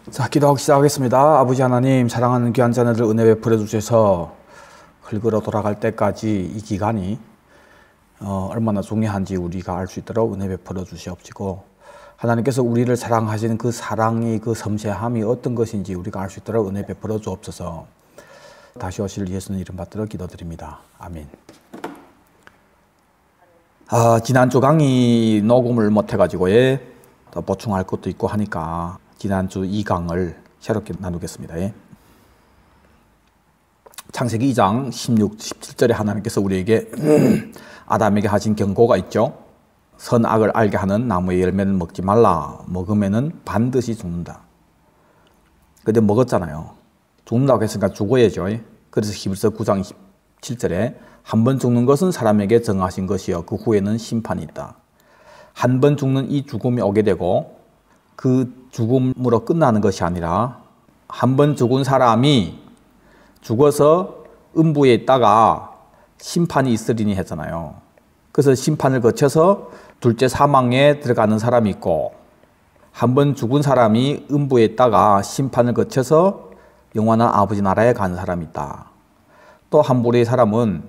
자, 기도하기 시작하겠습니다. 아버지 하나님, 사랑하는 귀한 자녀들 은혜 베풀어 주셔서 흙으로 돌아갈 때까지 이 기간이 얼마나 중요한지 우리가 알 수 있도록 은혜 베풀어 주시옵시고, 하나님께서 우리를 사랑하시는 그 사랑이, 그 섬세함이 어떤 것인지 우리가 알 수 있도록 은혜 베풀어 주옵소서. 다시 오실 예수님 이름 받들어 기도드립니다. 아멘. 지난주 강의 녹음을 못해가지고 또 보충할 것도 있고 하니까 지난주 2강을 새롭게 나누겠습니다. 창세기 2장 16, 17절에 하나님께서 우리에게 아담에게 하신 경고가 있죠. 선악을 알게 하는 나무의 열매는 먹지 말라. 먹으면은 반드시 죽는다. 근데 먹었잖아요. 죽는다고 했으니까 죽어야죠. 그래서 히브리서 9장 17절에 한 번 죽는 것은 사람에게 정하신 것이요 그 후에는 심판이 있다. 한 번 죽는 이 죽음이 오게 되고 그 죽음으로 끝나는 것이 아니라 한 번 죽은 사람이 죽어서 음부에 있다가 심판이 있으리니 했잖아요. 그래서 심판을 거쳐서 둘째 사망에 들어가는 사람이 있고, 한 번 죽은 사람이 음부에 있다가 심판을 거쳐서 영원한 아버지 나라에 가는 사람이 있다. 또 한 부류의 사람은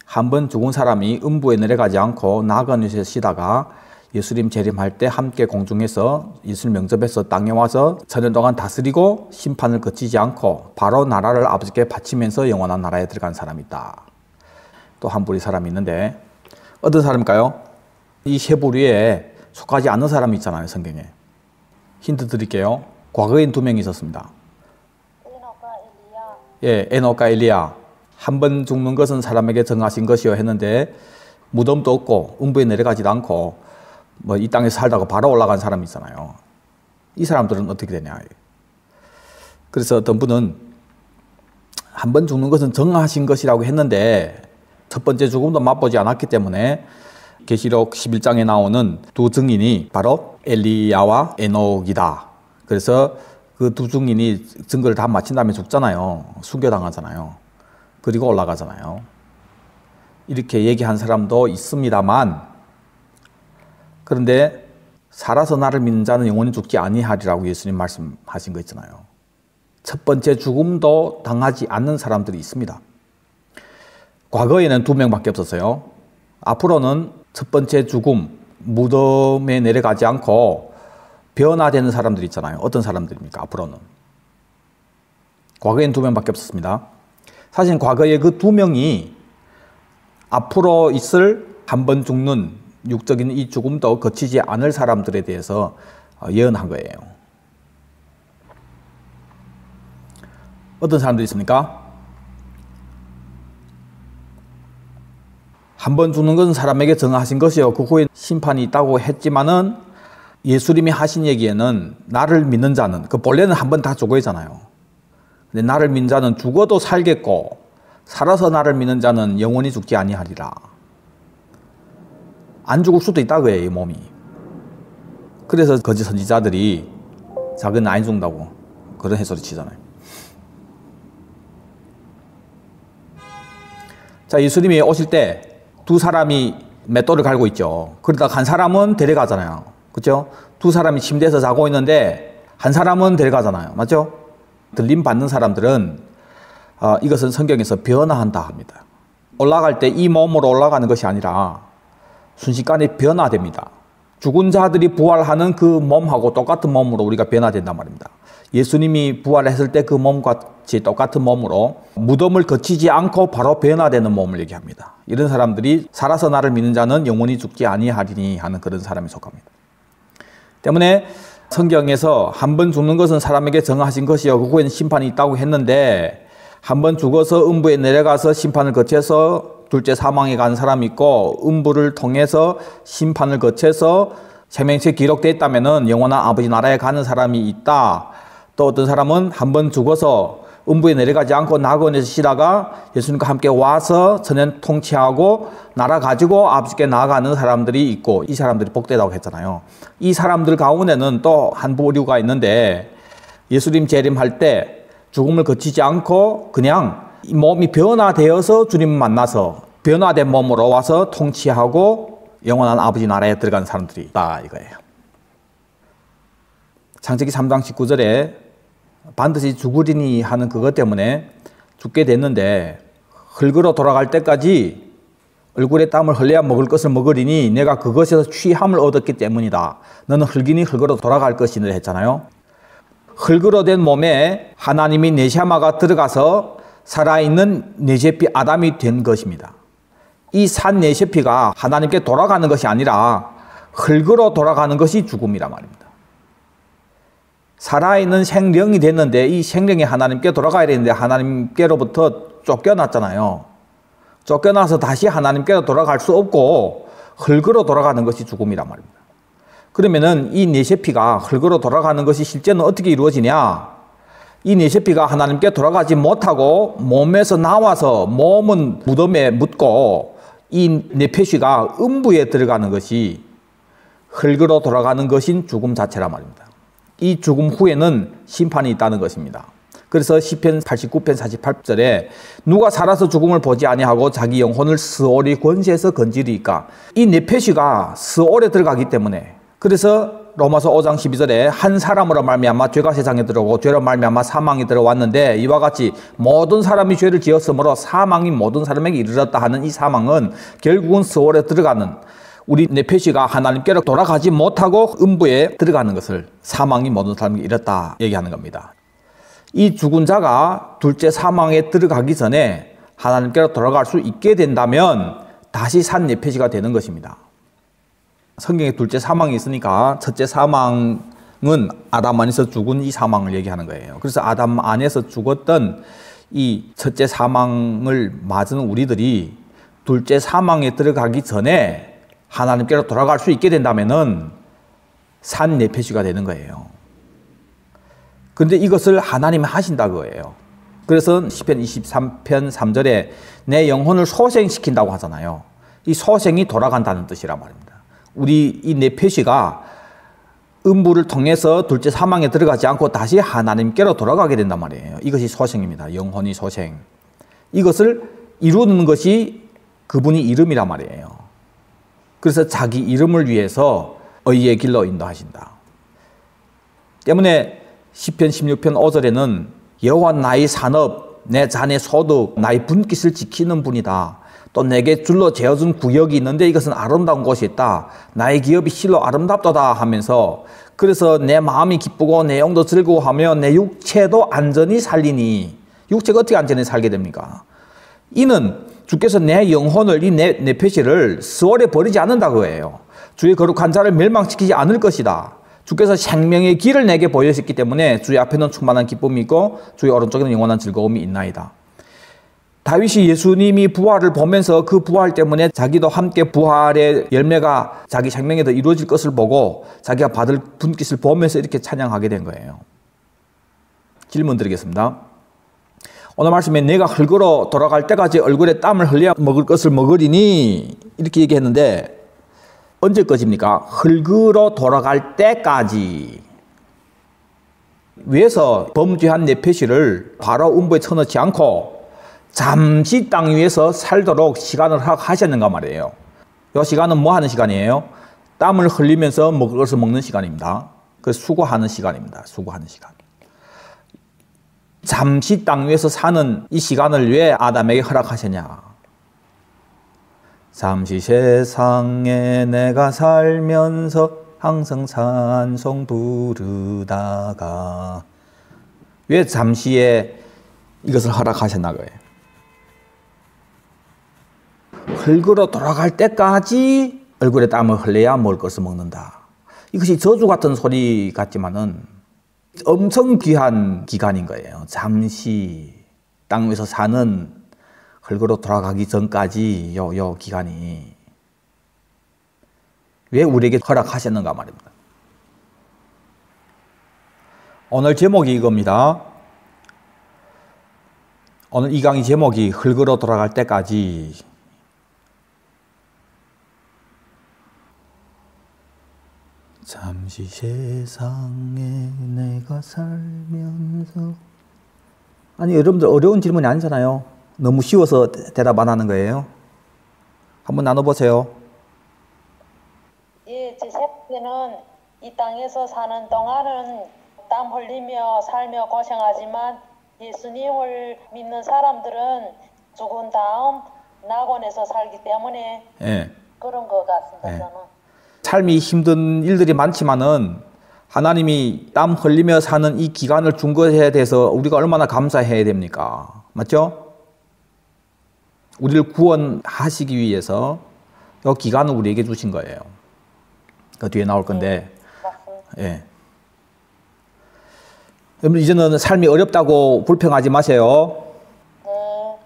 한 번 죽은 사람이 음부에 내려가지 않고 나그네에서 쉬다가 예수님 재림할 때 함께 공중에서 예수님 영접해서 땅에 와서 천년 동안 다스리고 심판을 거치지 않고 바로 나라를 아버지께 바치면서 영원한 나라에 들어간 사람이 있다. 또 한 부류의 사람이 있는데 어떤 사람일까요? 이 세 부류에 속하지 않는 사람이 있잖아요, 성경에. 힌트 드릴게요. 과거엔 2명이 있었습니다. 에녹과 엘리야. 한 번 죽는 것은 사람에게 정하신 것이요 했는데 무덤도 없고 음부에 내려가지도 않고 이 땅에서 살다가 바로 올라간 사람이 있잖아요. 이 사람들은 어떻게 되냐. 그래서 어떤 분은 한 번 죽는 것은 정하신 것이라고 했는데 첫 번째 죽음도 맛보지 않았기 때문에 계시록 11장에 나오는 두 증인이 바로 엘리야와 에녹이다. 그래서 그 두 증인이 증거를 다 마친 다음에 죽잖아요. 순교당하잖아요. 그리고 올라가잖아요. 이렇게 얘기한 사람도 있습니다만, 그런데 살아서 나를 믿는 자는 영원히 죽지 아니하리라고 예수님 말씀하신 거 있잖아요. 첫 번째 죽음도 당하지 않는 사람들이 있습니다. 과거에는 2명밖에 없었어요. 앞으로는 첫 번째 죽음, 무덤에 내려가지 않고 변화되는 사람들이 있잖아요. 어떤 사람들입니까? 앞으로는. 과거에는 2명밖에 없었습니다. 사실 과거에 그 2명이 앞으로 있을 한 번 죽는 육적인 이 죽음도 거치지 않을 사람들에 대해서 예언한 거예요. 어떤 사람들이 있습니까? 한 번 죽는 것은 사람에게 정하신 것이요 그 후에 심판이 있다고 했지만은 예수님이 하신 얘기에는 나를 믿는 자는, 그 본래는 한 번 다 죽어야잖아요. 근데 나를 믿는 자는 죽어도 살겠고 살아서 나를 믿는 자는 영원히 죽지 아니하리라. 안 죽을 수도 있다 그래요, 이 몸이. 그래서 거짓 선지자들이 자기는 안 죽는다고 그런 해소리 치잖아요. 자, 예수님이 오실 때 두 사람이 맷돌을 갈고 있죠. 그러다가 한 사람은 데려가잖아요. 그렇죠? 두 사람이 침대에서 자고 있는데 한 사람은 데려가잖아요. 맞죠? 들림 받는 사람들은 이것은 성경에서 변화한다 합니다. 올라갈 때 이 몸으로 올라가는 것이 아니라 순식간에 변화됩니다. 죽은 자들이 부활하는 그 몸하고 똑같은 몸으로 우리가 변화된단 말입니다. 예수님이 부활했을 때 그 몸같이 똑같은 몸으로 무덤을 거치지 않고 바로 변화되는 몸을 얘기합니다. 이런 사람들이 살아서 나를 믿는 자는 영원히 죽지 아니하리니 하는 그런 사람에 속합니다. 때문에 성경에서 한 번 죽는 것은 사람에게 정하신 것이요 그 후에는 심판이 있다고 했는데, 한 번 죽어서 음부에 내려가서 심판을 거쳐서 둘째 사망에 간 사람이 있고, 음부를 통해서 심판을 거쳐서 생명책에 기록되어 있다면 영원한 아버지 나라에 가는 사람이 있다. 또 어떤 사람은 한 번 죽어서 음부에 내려가지 않고 나그네에서 쉬다가 예수님과 함께 와서 천년 통치하고 나라 가지고 아버지께 나아가는 사람들이 있고, 이 사람들이 복되다고 했잖아요. 이 사람들 가운데는 또 한 부류가 있는데, 예수님 재림할 때 죽음을 거치지 않고 그냥 몸이 변화되어서 주님 만나서 변화된 몸으로 와서 통치하고 영원한 아버지 나라에 들어간 사람들이 있다 이거예요. 창세기 3장 19절에 반드시 죽으리니 하는 그것 때문에 죽게 됐는데 흙으로 돌아갈 때까지 얼굴에 땀을 흘려야 먹을 것을 먹으리니 내가 그것에서 취함을 얻었기 때문이다. 너는 흙이니 흙으로 돌아갈 것이라 했잖아요. 흙으로 된 몸에 하나님이 네샤마가 들어가서 살아있는 네셰피 아담이 된 것입니다. 이 산 네셰피가 하나님께 돌아가는 것이 아니라 흙으로 돌아가는 것이 죽음이란 말입니다. 살아있는 생명이 됐는데 이 생명이 하나님께 돌아가야 되는데 하나님께로부터 쫓겨났잖아요. 쫓겨나서 다시 하나님께로 돌아갈 수 없고 흙으로 돌아가는 것이 죽음이란 말입니다. 그러면은 이 네셰피가 흙으로 돌아가는 것이 실제는 어떻게 이루어지냐? 이 네셰피가 하나님께 돌아가지 못하고 몸에서 나와서 몸은 무덤에 묻고 이 네페시가 음부에 들어가는 것이 흙으로 돌아가는 것인 죽음 자체란 말입니다. 이 죽음 후에는 심판이 있다는 것입니다. 그래서 시편 89편 48절에 누가 살아서 죽음을 보지 아니하고 자기 영혼을 스올의 권세에서 건지리이까. 이 네페시가 스올에 들어가기 때문에 그래서 로마서 5장 12절에 한 사람으로 말미암아 죄가 세상에 들어오고 죄로 말미암아 사망이 들어왔는데 이와 같이 모든 사람이 죄를 지었으므로 사망이 모든 사람에게 이르렀다 하는 이 사망은 결국은 스올에 들어가는 우리 네페시가 하나님께로 돌아가지 못하고 음부에 들어가는 것을 사망이 모든 사람에게 이뤘다 얘기하는 겁니다. 이 죽은 자가 둘째 사망에 들어가기 전에 하나님께로 돌아갈 수 있게 된다면 다시 산 네페시가 되는 것입니다. 성경에 둘째 사망이 있으니까 첫째 사망은 아담 안에서 죽은 이 사망을 얘기하는 거예요. 그래서 아담 안에서 죽었던 이 첫째 사망을 맞은 우리들이 둘째 사망에 들어가기 전에 하나님께로 돌아갈 수 있게 된다면은 산 네페시가 되는 거예요. 그런데 이것을 하나님이 하신다 그거예요. 그래서 시편 23편 3절에 내 영혼을 소생시킨다고 하잖아요. 이 소생이 돌아간다는 뜻이란 말입니다. 우리 이 네페시가 음부를 통해서 둘째 사망에 들어가지 않고 다시 하나님께로 돌아가게 된단 말이에요. 이것이 소생입니다. 영혼이 소생. 이것을 이루는 것이 그분이 이름이란 말이에요. 그래서 자기 이름을 위해서 의의 길로 인도하신다. 때문에 시편 16편 5절에는 여호와 나의 산업, 내 잔의 소득, 나의 분깃을 지키는 분이다. 또 내게 줄로 재어준 구역이 있는데 이것은 아름다운 곳이 있다. 나의 기업이 실로 아름답도다 하면서 그래서 내 마음이 기쁘고 내 영도 즐거워하며 내 육체도 안전히 살리니. 육체가 어떻게 안전히 살게 됩니까? 이는 주께서 내 영혼을 이 네페시를 스월에 버리지 않는다 그거예요. 주의 거룩한 자를 멸망시키지 않을 것이다. 주께서 생명의 길을 내게 보여주셨기 때문에 주의 앞에는 충만한 기쁨이 있고 주의 오른쪽에는 영원한 즐거움이 있나이다. 다윗이 예수님이 부활을 보면서 그 부활 때문에 자기도 함께 부활의 열매가 자기 생명에도 이루어질 것을 보고 자기가 받을 분깃을 보면서 이렇게 찬양하게 된 거예요. 질문 드리겠습니다. 오늘 말씀에 내가 흙으로 돌아갈 때까지 얼굴에 땀을 흘려 먹을 것을 먹으리니 이렇게 얘기했는데 언제까지입니까? 흙으로 돌아갈 때까지. 위에서 범죄한 네페시를 바로 음부에 쳐넣지 않고 잠시 땅 위에서 살도록 시간을 허락하셨는가 말이에요. 이 시간은 뭐 하는 시간이에요? 땀을 흘리면서 먹을 것을 먹는 시간입니다. 그 수고하는 시간입니다. 수고하는 시간. 잠시 땅 위에서 사는 이 시간을 왜 아담에게 허락하셨냐? 잠시 세상에 내가 살면서 항상 찬송 부르다가 왜 잠시에 이것을 허락하셨나 거예요? 흙으로 돌아갈 때까지 얼굴에 땀을 흘려야 먹을 것을 먹는다. 이것이 저주 같은 소리 같지만은 엄청 귀한 기간인 거예요. 잠시 땅 위에서 사는 흙으로 돌아가기 전까지 요 기간이 왜 우리에게 허락하셨는가 말입니다. 오늘 제목이 이겁니다. 오늘 이 강의 제목이 흙으로 돌아갈 때까지. 잠시 세상에 내가 살면서. 아니 여러분들 어려운 질문이 아니잖아요. 너무 쉬워서 대답 안 하는 거예요. 한번 나눠보세요. 예, 제 생각에는 이 땅에서 사는 동안은 땀 흘리며 살며 고생하지만 예수님을 믿는 사람들은 죽은 다음 낙원에서 살기 때문에 예. 그런 것 같습니다. 예. 저는. 삶이 힘든 일들이 많지만은 하나님이 땀 흘리며 사는 이 기간을 준 것에 대해서 우리가 얼마나 감사해야 됩니까? 맞죠? 우리를 구원하시기 위해서 이 기간을 우리에게 주신 거예요. 그 뒤에 나올 건데. 맞습니다. 예. 여러분 이제는 삶이 어렵다고 불평하지 마세요. 네.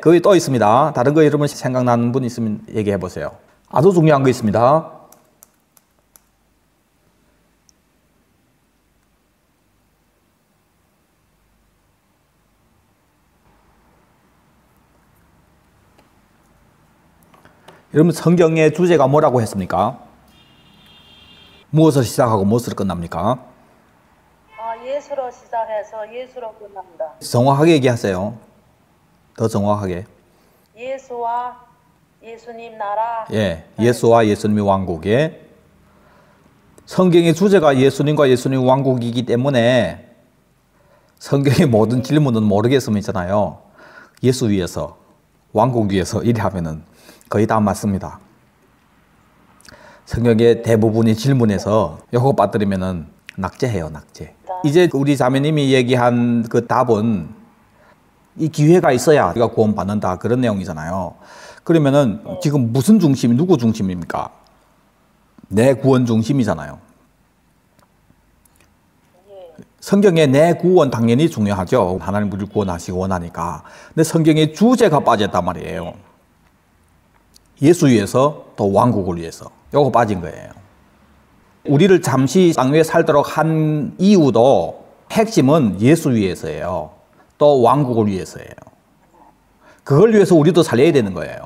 그 외에 또 있습니다. 다른 거 여러분 생각나는 분 있으면 얘기해 보세요. 아주 중요한 거 있습니다. 여러분 성경의 주제가 뭐라고 했습니까? 무엇을 시작하고 무엇을 끝납니까? 예수로 시작해서 예수로 끝납니다. 정확하게 얘기하세요. 더 정확하게. 예수와 예수님 나라. 예, 예수와 예수님의 왕국에 성경의 주제가 예수님과 예수님의 왕국이기 때문에 성경의 모든 질문은 모르겠으면 있잖아요. 예수 위에서 왕국 위에서 이래 하면은 거의 다 맞습니다. 성경의 대부분의 질문에서 요거 빠뜨리면은 낙제해요, 낙제. 이제 우리 자매님이 얘기한 그 답은 이 기회가 있어야 우리가 구원받는다 그런 내용이잖아요. 그러면은 지금 무슨 중심, 누구 중심입니까? 내 구원 중심이잖아요. 성경에 내 구원 당연히 중요하죠. 하나님 우리를 구원하시고 원하니까. 근데 성경의 주제가 빠졌단 말이에요. 예수 위해서 또 왕국을 위해서. 요거 빠진 거예요. 우리를 잠시 땅 위에 살도록 한 이유도 핵심은 예수 위해서예요. 또 왕국을 위해서예요. 그걸 위해서 우리도 살려야 되는 거예요.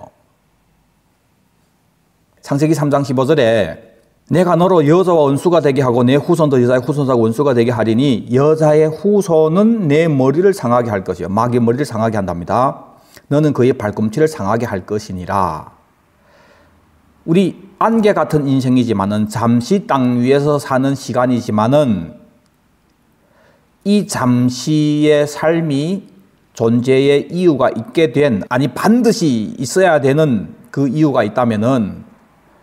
창세기 3장 15절에 내가 너로 여자와 원수가 되게 하고 내 후손도 여자의 후손과 원수가 되게 하리니 여자의 후손은 내 머리를 상하게 할 것이요. 마귀의 머리를 상하게 한답니다. 너는 그의 발꿈치를 상하게 할 것이니라. 우리 안개 같은 인생이지만은 잠시 땅 위에서 사는 시간이지만은 이 잠시의 삶이 존재의 이유가 있게 된, 아니 반드시 있어야 되는 그 이유가 있다면은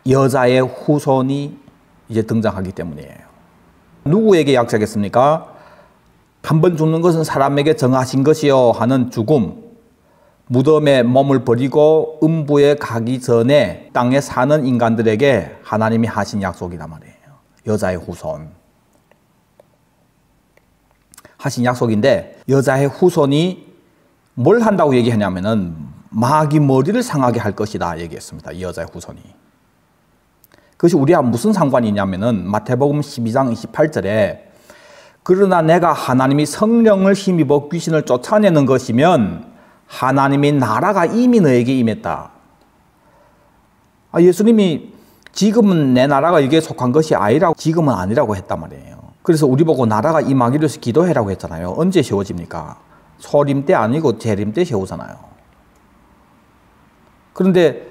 여자의 후손이 이제 등장하기 때문이에요. 누구에게 약속했습니까? 한 번 죽는 것은 사람에게 정하신 것이요 하는 죽음, 무덤에 몸을 버리고 음부에 가기 전에 땅에 사는 인간들에게 하나님이 하신 약속이란 말이에요. 여자의 후손. 하신 약속인데 여자의 후손이 뭘 한다고 얘기하냐면은 마귀 머리를 상하게 할 것이다 얘기했습니다. 이 여자의 후손이. 그것이 우리와 무슨 상관이 있냐면은 마태복음 12장 28절에 그러나 내가 하나님이 성령을 힘입어 귀신을 쫓아내는 것이면 하나님의 나라가 이미 너에게 임했다. 예수님이 지금은 내 나라가 여기에 속한 것이 아니라고, 지금은 아니라고 했단 말이에요. 그래서 우리 보고 나라가 임하기를 위해서 기도해라고 했잖아요. 언제 세워집니까? 소림 때 아니고 재림 때 세우잖아요. 그런데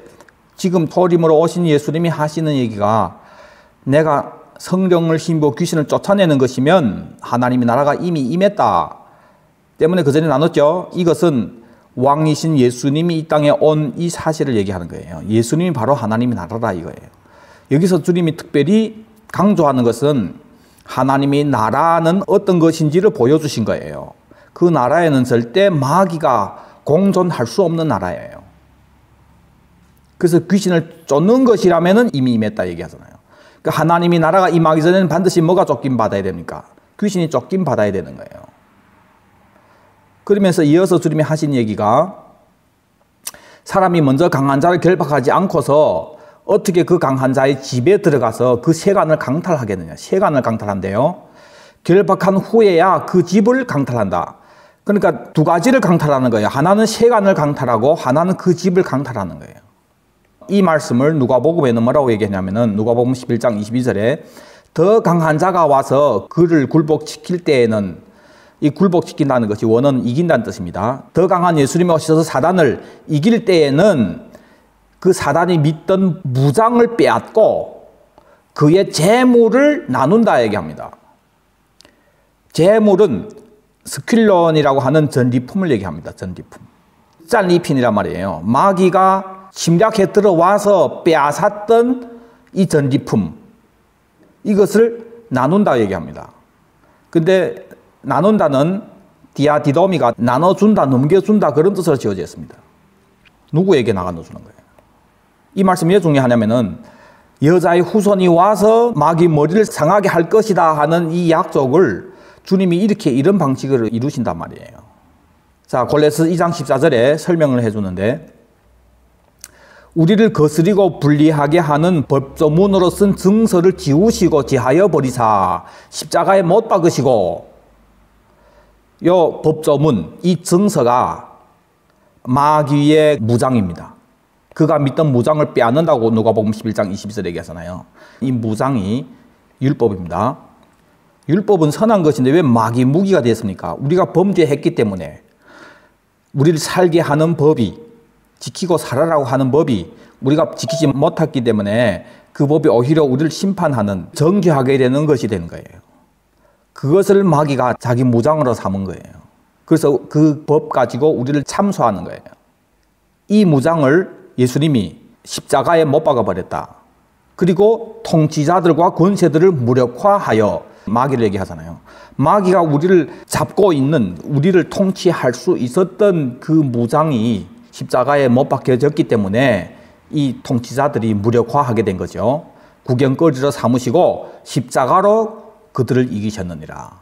지금 소림으로 오신 예수님이 하시는 얘기가 내가 성령을 힘입어 귀신을 쫓아내는 것이면 하나님의 나라가 이미 임했다. 때문에 그 전에 나눴죠. 이것은 왕이신 예수님이 이 땅에 온 이 사실을 얘기하는 거예요. 예수님이 바로 하나님의 나라다 이거예요. 여기서 주님이 특별히 강조하는 것은 하나님의 나라는 어떤 것인지를 보여주신 거예요. 그 나라에는 절대 마귀가 공존할 수 없는 나라예요. 그래서 귀신을 쫓는 것이라면 이미 임했다 얘기하잖아요. 그러니까 하나님의 나라가 임하기 전에는 반드시 뭐가 쫓김 받아야 됩니까? 귀신이 쫓김 받아야 되는 거예요. 그러면서 이어서 주님이 하신 얘기가 사람이 먼저 강한 자를 결박하지 않고서 어떻게 그 강한 자의 집에 들어가서 그 세간을 강탈하겠느냐. 세간을 강탈한대요. 결박한 후에야 그 집을 강탈한다. 그러니까 두 가지를 강탈하는 거예요. 하나는 세간을 강탈하고 하나는 그 집을 강탈하는 거예요. 이 말씀을 누가복음에는 뭐라고 얘기하냐면은 누가복음 11장 22절에 더 강한 자가 와서 그를 굴복시킬 때에는, 이 굴복시킨다는 것이 원어는 이긴다는 뜻입니다. 더 강한 예수님이 오셔서 사단을 이길 때에는 그 사단이 믿던 무장을 빼앗고 그의 재물을 나눈다 얘기합니다. 재물은 스퀼런이라고 하는 전리품을 얘기합니다. 전리품. 짠리핀이란 말이에요. 마귀가 침략해 들어와서 빼앗았던 이 전리품, 이것을 나눈다 얘기합니다. 근데 나눈다는 디아디도미가 나눠준다, 넘겨준다 그런 뜻으로 지어져 있습니다. 누구에게 나눠주는 거예요? 이 말씀이 왜 중요하냐면은 여자의 후손이 와서 마귀 머리를 상하게 할 것이다 하는 이 약속을 주님이 이렇게 이런 방식으로 이루신단 말이에요. 자, 골로새 2장 14절에 설명을 해주는데, 우리를 거스리고 불리하게 하는 법조문으로 쓴 증서를 지우시고 제하여 버리사 십자가에 못 박으시고, 요 법조문, 이 증서가 마귀의 무장입니다. 그가 믿던 무장을 빼앗는다고 누가복음 11장 22절에 얘기하잖아요. 이 무장이 율법입니다. 율법은 선한 것인데 왜 마귀 무기가 됐습니까? 우리가 범죄했기 때문에 우리를 살게 하는 법이, 지키고 살아라고 하는 법이 우리가 지키지 못했기 때문에 그 법이 오히려 우리를 심판하는, 정죄하게 되는 것이 되는 거예요. 그것을 마귀가 자기 무장으로 삼은 거예요. 그래서 그 법 가지고 우리를 참소하는 거예요. 이 무장을 예수님이 십자가에 못 박아버렸다. 그리고 통치자들과 권세들을 무력화하여, 마귀를 얘기하잖아요. 마귀가 우리를 잡고 있는, 우리를 통치할 수 있었던 그 무장이 십자가에 못 박혀졌기 때문에 이 통치자들이 무력화하게 된 거죠. 구경거리로 삼으시고 십자가로 그들을 이기셨느니라.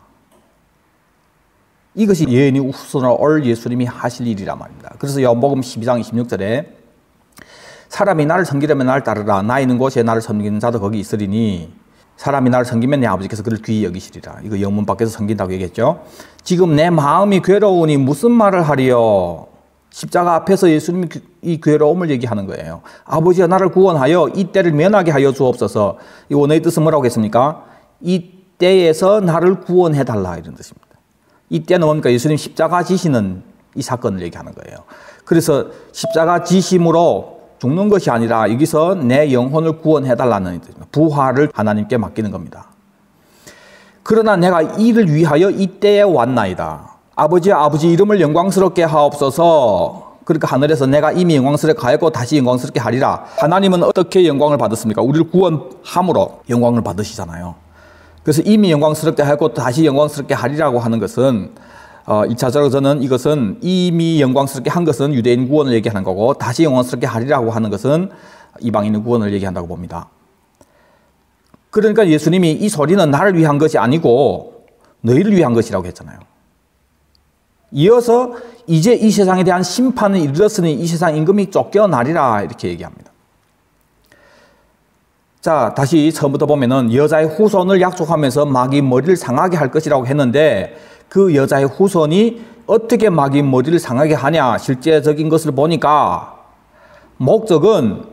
이것이 예언이 후손으로 올 예수님이 하실 일이란 말입니다. 그래서 요한복음 12장 26절에 사람이 나를 섬기려면 나를 따르라. 나 있는 곳에 나를 섬기는 자도 거기 있으리니 사람이 나를 섬기면 내 아버지께서 그를 귀히 여기시리라. 이거 영문 밖에서 섬긴다고 얘기했죠. 지금 내 마음이 괴로우니 무슨 말을 하리요? 십자가 앞에서 예수님이 이 괴로움을 얘기하는 거예요. 아버지가 나를 구원하여 이 때를 면하게 하여 주옵소서. 이 원어의 뜻은 뭐라고 했습니까? 이 때에서 나를 구원해달라, 이런 뜻입니다. 이 때는 뭡니까? 예수님 십자가 지시는 이 사건을 얘기하는 거예요. 그래서 십자가 지심으로 죽는 것이 아니라 여기서 내 영혼을 구원해달라는 뜻입니다. 부활을 하나님께 맡기는 겁니다. 그러나 내가 이를 위하여 이 때에 왔나이다. 아버지 이름을 영광스럽게 하옵소서. 그러니까 하늘에서 내가 이미 영광스럽게 하였고 다시 영광스럽게 하리라. 하나님은 어떻게 영광을 받았습니까? 우리를 구원함으로 영광을 받으시잖아요. 그래서 이미 영광스럽게 하였고 다시 영광스럽게 하리라고 하는 것은 1차적으로 저는 이것은 이미 영광스럽게 한 것은 유대인 구원을 얘기하는 거고 다시 영광스럽게 하리라고 하는 것은 이방인의 구원을 얘기한다고 봅니다. 그러니까 예수님이 이 소리는 나를 위한 것이 아니고 너희를 위한 것이라고 했잖아요. 이어서 이제 이 세상에 대한 심판을 이르렀으니 이 세상 임금이 쫓겨나리라 이렇게 얘기합니다. 자, 다시 처음부터 보면은 여자의 후손을 약속하면서 마귀 머리를 상하게 할 것이라고 했는데 그 여자의 후손이 어떻게 마귀 머리를 상하게 하냐, 실제적인 것을 보니까 목적은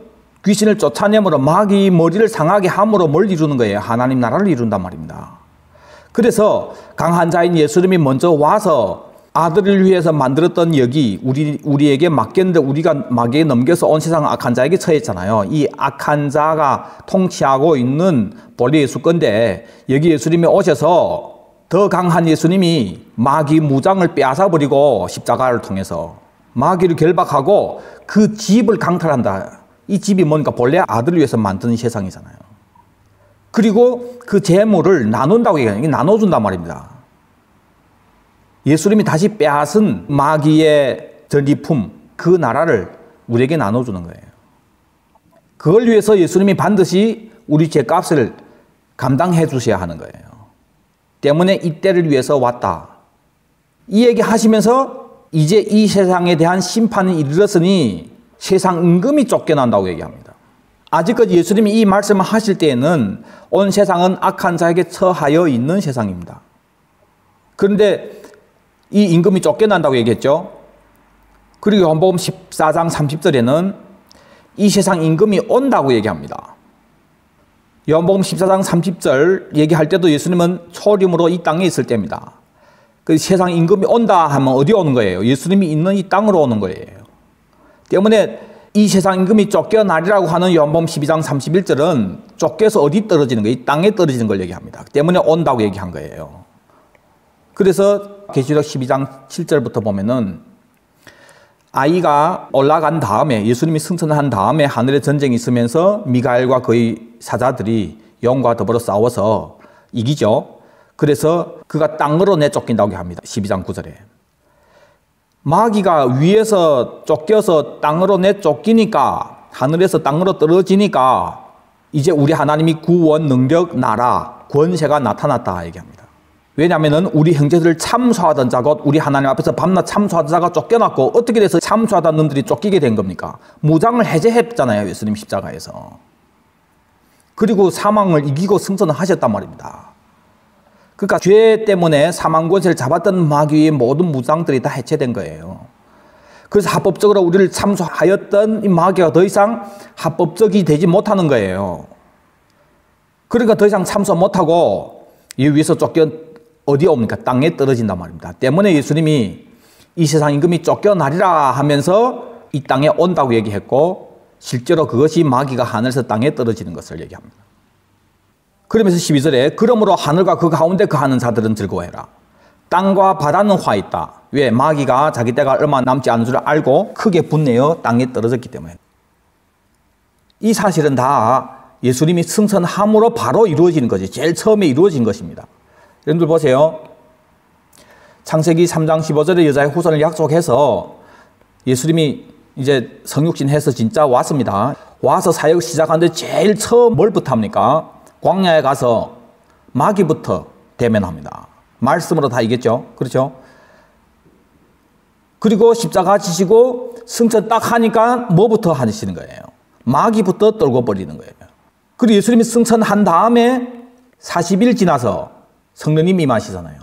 귀신을 쫓아내므로 마귀 머리를 상하게 함으로 뭘 이루는 거예요? 하나님 나라를 이룬단 말입니다. 그래서 강한 자인 예수님이 먼저 와서 아들을 위해서 만들었던 여기 우리에게 맡겼는데 우리가 마귀에 넘겨서 온 세상 악한 자에게 처했잖아요. 이 악한 자가 통치하고 있는 본래 예수 건데 여기 예수님이 오셔서 더 강한 예수님이 마귀 무장을 빼앗아버리고 십자가를 통해서 마귀를 결박하고 그 집을 강탈한다. 이 집이 뭔가 본래 아들을 위해서 만든 세상이잖아요. 그리고 그 재물을 나눈다고 얘기하는, 나눠준단 말입니다. 예수님이 다시 빼앗은 마귀의 전리품, 그 나라를 우리에게 나눠주는 거예요. 그걸 위해서 예수님이 반드시 우리 죄값을 감당해 주셔야 하는 거예요. 때문에 이 때를 위해서 왔다. 이 얘기 하시면서 이제 이 세상에 대한 심판이 이르렀으니 세상 임금이 쫓겨난다고 얘기합니다. 아직까지 예수님이 이 말씀을 하실 때에는 온 세상은 악한 자에게 처하여 있는 세상입니다. 그런데 이 임금이 쫓겨난다고 얘기했죠. 그리고 요한복음 14장 30절에는 이 세상 임금이 온다고 얘기합니다. 요한복음 14장 30절 얘기할 때도 예수님은 초림으로 이 땅에 있을 때입니다. 그 세상 임금이 온다 하면 어디 오는 거예요? 예수님이 있는 이 땅으로 오는 거예요. 때문에 이 세상 임금이 쫓겨나리라고 하는 요한복음 12장 31절은 쫓겨서 어디 떨어지는 거예요? 이 땅에 떨어지는 걸 얘기합니다. 때문에 온다고 얘기한 거예요. 그래서 계시록 12장 7절부터 보면은 아이가 올라간 다음에 예수님이 승천한 다음에 하늘에 전쟁이 있으면서 미가엘과 그의 사자들이 영과 더불어 싸워서 이기죠. 그래서 그가 땅으로 내쫓긴다고 합니다. 12장 9절에. 마귀가 위에서 쫓겨서 땅으로 내쫓기니까 하늘에서 땅으로 떨어지니까 이제 우리 하나님이 구원, 능력, 나라, 권세가 나타났다 얘기합니다. 왜냐하면 우리 형제들을 참소하던 자가 우리 하나님 앞에서 밤낮 참소하던 자가 쫓겨났고 어떻게 돼서 참소하던 놈들이 쫓기게 된 겁니까? 무장을 해제했잖아요. 예수님 십자가에서. 그리고 사망을 이기고 승천을 하셨단 말입니다. 그러니까 죄 때문에 사망 권세를 잡았던 마귀의 모든 무장들이 다 해체된 거예요. 그래서 합법적으로 우리를 참소하였던 이 마귀가 더 이상 합법적이 되지 못하는 거예요. 그러니까 더 이상 참소 못하고 이 위에서 쫓겨 어디에 옵니까? 땅에 떨어진단 말입니다. 때문에 예수님이 이 세상 임금이 쫓겨나리라 하면서 이 땅에 온다고 얘기했고 실제로 그것이 마귀가 하늘에서 땅에 떨어지는 것을 얘기합니다. 그러면서 12절에 그러므로 하늘과 그 가운데 거하는 자들은 즐거워해라. 땅과 바다는 화 있다. 왜? 마귀가 자기 때가 얼마 남지 않은 줄 알고 크게 분내어 땅에 떨어졌기 때문에. 이 사실은 다 예수님이 승천함으로 바로 이루어지는 거지. 제일 처음에 이루어진 것입니다. 여러분들 보세요. 창세기 3장 15절에 여자의 후손을 약속해서 예수님이 이제 성육신해서 진짜 왔습니다. 와서 사역 시작하는데 제일 처음 뭘부터 합니까? 광야에 가서 마귀부터 대면합니다. 말씀으로 다 이겼죠. 그렇죠? 그리고 십자가 지시고 승천 딱 하니까 뭐부터 하시는 거예요? 마귀부터 떨고 버리는 거예요. 그리고 예수님이 승천한 다음에 40일 지나서 성령님이 임하시잖아요.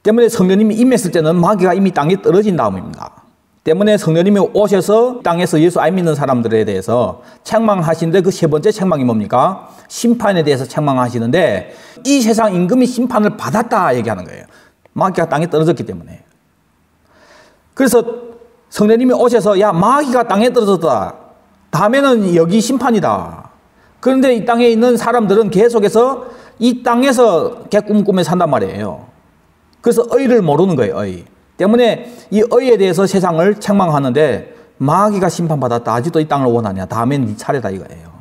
때문에 성령님이 임했을 때는 마귀가 이미 땅에 떨어진 다음입니다. 때문에 성령님이 오셔서 땅에서 예수 안 믿는 사람들에 대해서 책망하시는데 그 세 번째 책망이 뭡니까? 심판에 대해서 책망하시는데 이 세상 임금이 심판을 받았다 얘기하는 거예요. 마귀가 땅에 떨어졌기 때문에. 그래서 성령님이 오셔서 야 마귀가 땅에 떨어졌다. 다음에는 여기 심판이다. 그런데 이 땅에 있는 사람들은 계속해서 이 땅에서 개꿈꾸며 산단 말이에요. 그래서 의를 모르는 거예요. 의. 때문에 이 의에 대해서 세상을 책망하는데 마귀가 심판받았다. 아직도 이 땅을 원하냐. 다음엔 네 차례다 이거예요.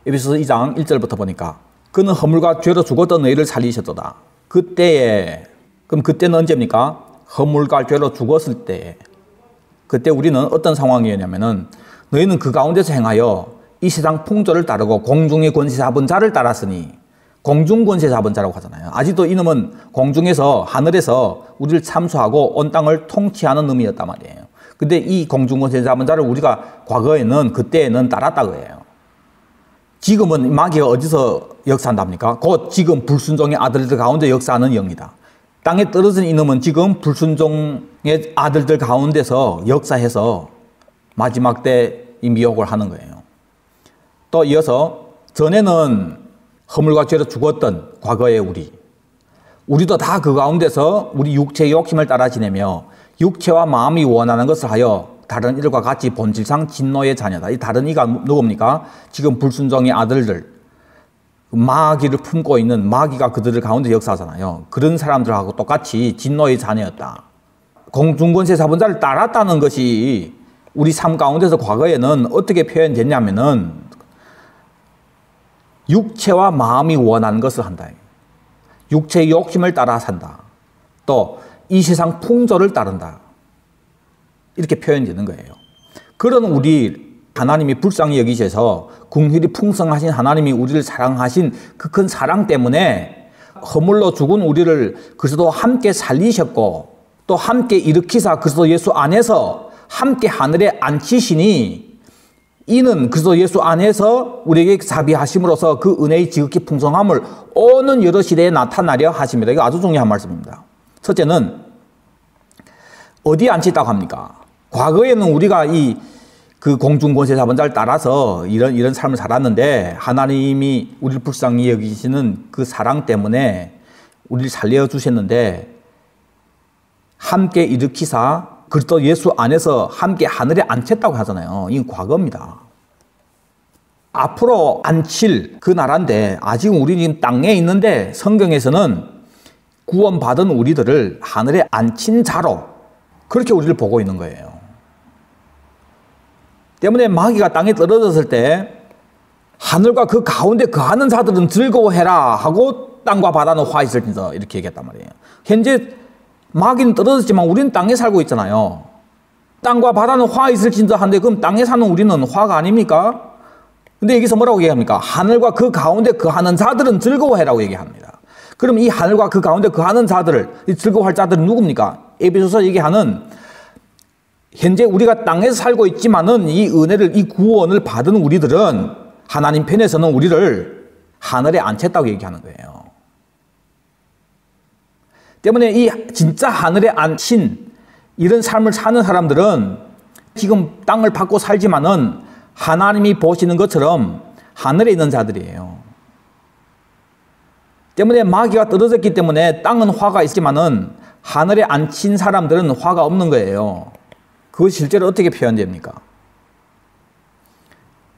에베소서 2장 1절부터 보니까 그는 허물과 죄로 죽었던 너희를 살리셨도다. 그때에 그럼 그때는 언제입니까? 허물과 죄로 죽었을 때. 그때 우리는 어떤 상황이었냐면은 너희는 그 가운데서 행하여 이 세상 풍조를 따르고 공중의 권세 잡은 자를 따랐으니 공중 권세 잡은 자라고 하잖아요. 아직도 이놈은 공중에서 하늘에서 우리를 참소하고 온 땅을 통치하는 놈이었단 말이에요. 근데 이 공중 권세 잡은 자를 우리가 과거에는 그때에는 따랐다고 해요. 지금은 마귀가 어디서 역사한답니까? 곧 지금 불순종의 아들들 가운데 역사하는 영이다. 땅에 떨어진 이놈은 지금 불순종의 아들들 가운데서 역사해서 마지막 때 이 미혹을 하는 거예요. 또 이어서 전에는 허물과 죄로 죽었던 과거의 우리도 다 그 가운데서 우리 육체의 욕심을 따라 지내며 육체와 마음이 원하는 것을 하여 다른 이들과 같이 본질상 진노의 자녀다. 이 다른 이가 누굽니까? 지금 불순종의 아들들, 마귀를 품고 있는 마귀가 그들을 가운데 역사하잖아요. 그런 사람들하고 똑같이 진노의 자녀였다. 공중권세 잡은 자를 따랐다는 것이 우리 삶 가운데서 과거에는 어떻게 표현됐냐면은 육체와 마음이 원하는 것을 한다. 육체의 욕심을 따라 산다. 또 이 세상 풍조를 따른다. 이렇게 표현되는 거예요. 그런 우리 하나님이 불쌍히 여기셔서 긍휼이 풍성하신 하나님이 우리를 사랑하신 그 큰 사랑 때문에 허물로 죽은 우리를 그리스도와 함께 살리셨고 또 함께 일으키사 그리스도 예수 안에서 함께 하늘에 앉히시니 이는 그리스도 예수 안에서 우리에게 자비하심으로써 그 은혜의 지극히 풍성함을 오는 여러 시대에 나타나려 하십니다. 이거 아주 중요한 말씀입니다. 첫째는 어디에 앉혔다고 합니까? 과거에는 우리가 그 공중권세 잡은 자를 따라서 이런 삶을 살았는데 하나님이 우리를 불쌍히 여기시는 그 사랑 때문에 우리를 살려주셨는데 함께 일으키사 그리스도 예수 안에서 함께 하늘에 앉혔다고 하잖아요. 이건 과거입니다. 앞으로 앉힐 그 나라인데 아직 우리 지금 땅에 있는데 성경에서는 구원받은 우리들을 하늘에 앉힌 자로 그렇게 우리를 보고 있는 거예요. 때문에 마귀가 땅에 떨어졌을 때 하늘과 그 가운데 거하는 자들은 즐거워해라 하고 땅과 바다는 화 있을진저 이렇게 얘기했단 말이에요. 현재 마귀는 떨어졌지만 우리는 땅에 살고 있잖아요. 땅과 바다는 화 있을진저 한데 그럼 땅에 사는 우리는 화가 아닙니까? 근데 여기서 뭐라고 얘기합니까? 하늘과 그 가운데 거하는 자들은 즐거워해라고 얘기합니다. 그럼 이 하늘과 그 가운데 거하는 자들을, 이 즐거워할 자들은 누굽니까? 에베소서 얘기하는 현재 우리가 땅에서 살고 있지만은 이 은혜를, 이 구원을 받은 우리들은 하나님 편에서는 우리를 하늘에 앉혔다고 얘기하는 거예요. 때문에 이 진짜 하늘에 앉힌 이런 삶을 사는 사람들은 지금 땅을 받고 살지만은 하나님이 보시는 것처럼 하늘에 있는 자들이에요. 때문에 마귀가 떨어졌기 때문에 땅은 화가 있지만은 하늘에 앉힌 사람들은 화가 없는 거예요. 그것이 실제로 어떻게 표현됩니까?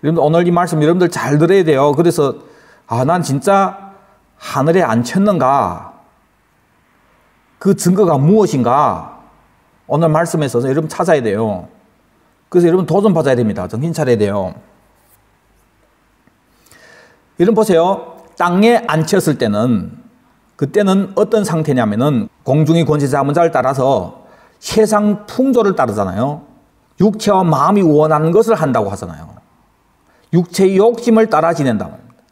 여러분들 오늘 이 말씀 여러분들 잘 들어야 돼요. 그래서 난 진짜 하늘에 앉혔는가? 그 증거가 무엇인가? 오늘 말씀에서 여러분 찾아야 돼요. 그래서 여러분 도전 받아야 됩니다. 정신 차려야 돼요. 여러분 보세요. 땅에 앉혔을 때는 그때는 어떤 상태냐면은 공중의 권세 잡은 자를 따라서 세상 풍조를 따르잖아요. 육체와 마음이 원하는 것을 한다고 하잖아요. 육체의 욕심을 따라 지낸다 말입니다.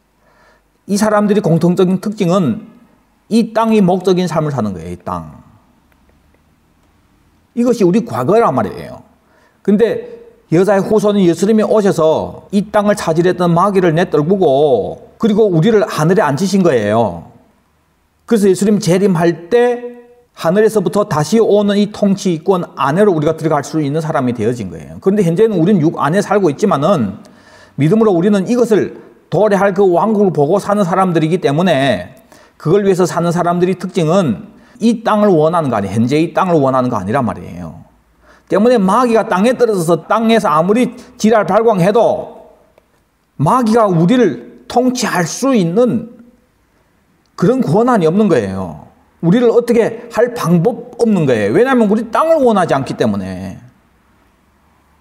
이 사람들이 공통적인 특징은 이 땅이 목적인 삶을 사는 거예요. 이 땅. 이것이 우리 과거란 말이에요. 근데 여자의 후손인 예수님이 오셔서 이 땅을 차지했던 마귀를 내떨구고 그리고 우리를 하늘에 앉히신 거예요. 그래서 예수님 재림할 때 하늘에서부터 다시 오는 이 통치권 안으로 우리가 들어갈 수 있는 사람이 되어진 거예요. 그런데 현재는 우리는 육 안에 살고 있지만은 믿음으로 우리는 이것을 도래할 그 왕국을 보고 사는 사람들이기 때문에 그걸 위해서 사는 사람들의 특징은 이 땅을 원하는 거 아니에요. 현재 이 땅을 원하는 거 아니란 말이에요. 때문에 마귀가 땅에 떨어져서 땅에서 아무리 지랄 발광해도 마귀가 우리를 통치할 수 있는 그런 권한이 없는 거예요. 우리를 어떻게 할 방법 없는 거예요. 왜냐하면 우리 땅을 원하지 않기 때문에.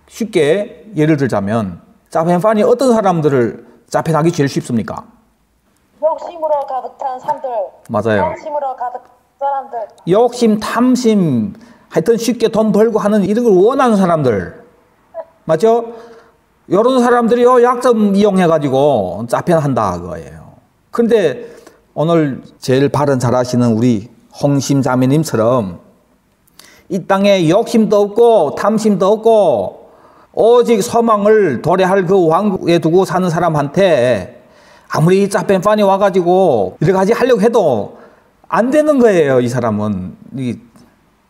쉽게 예를 들자면 짜펜판이 어떤 사람들을 짜펜하기 제일 쉽습니까? 욕심으로 가득 찬 사람들. 맞아요. 탐심으로 가득 찬 사람들. 욕심, 탐심, 하여튼 쉽게 돈 벌고 하는 이런 걸 원하는 사람들. 맞죠? 이런 사람들이 약점 이용해가지고 짜펜한다 그거예요. 그런데 오늘 제일 발언 잘하시는 우리 홍심 자매님처럼 이 땅에 욕심도 없고 탐심도 없고 오직 소망을 도래할 그 왕국에 두고 사는 사람한테 아무리 짜펜판이 와가지고 여러 가지 하려고 해도 안 되는 거예요. 이 사람은 이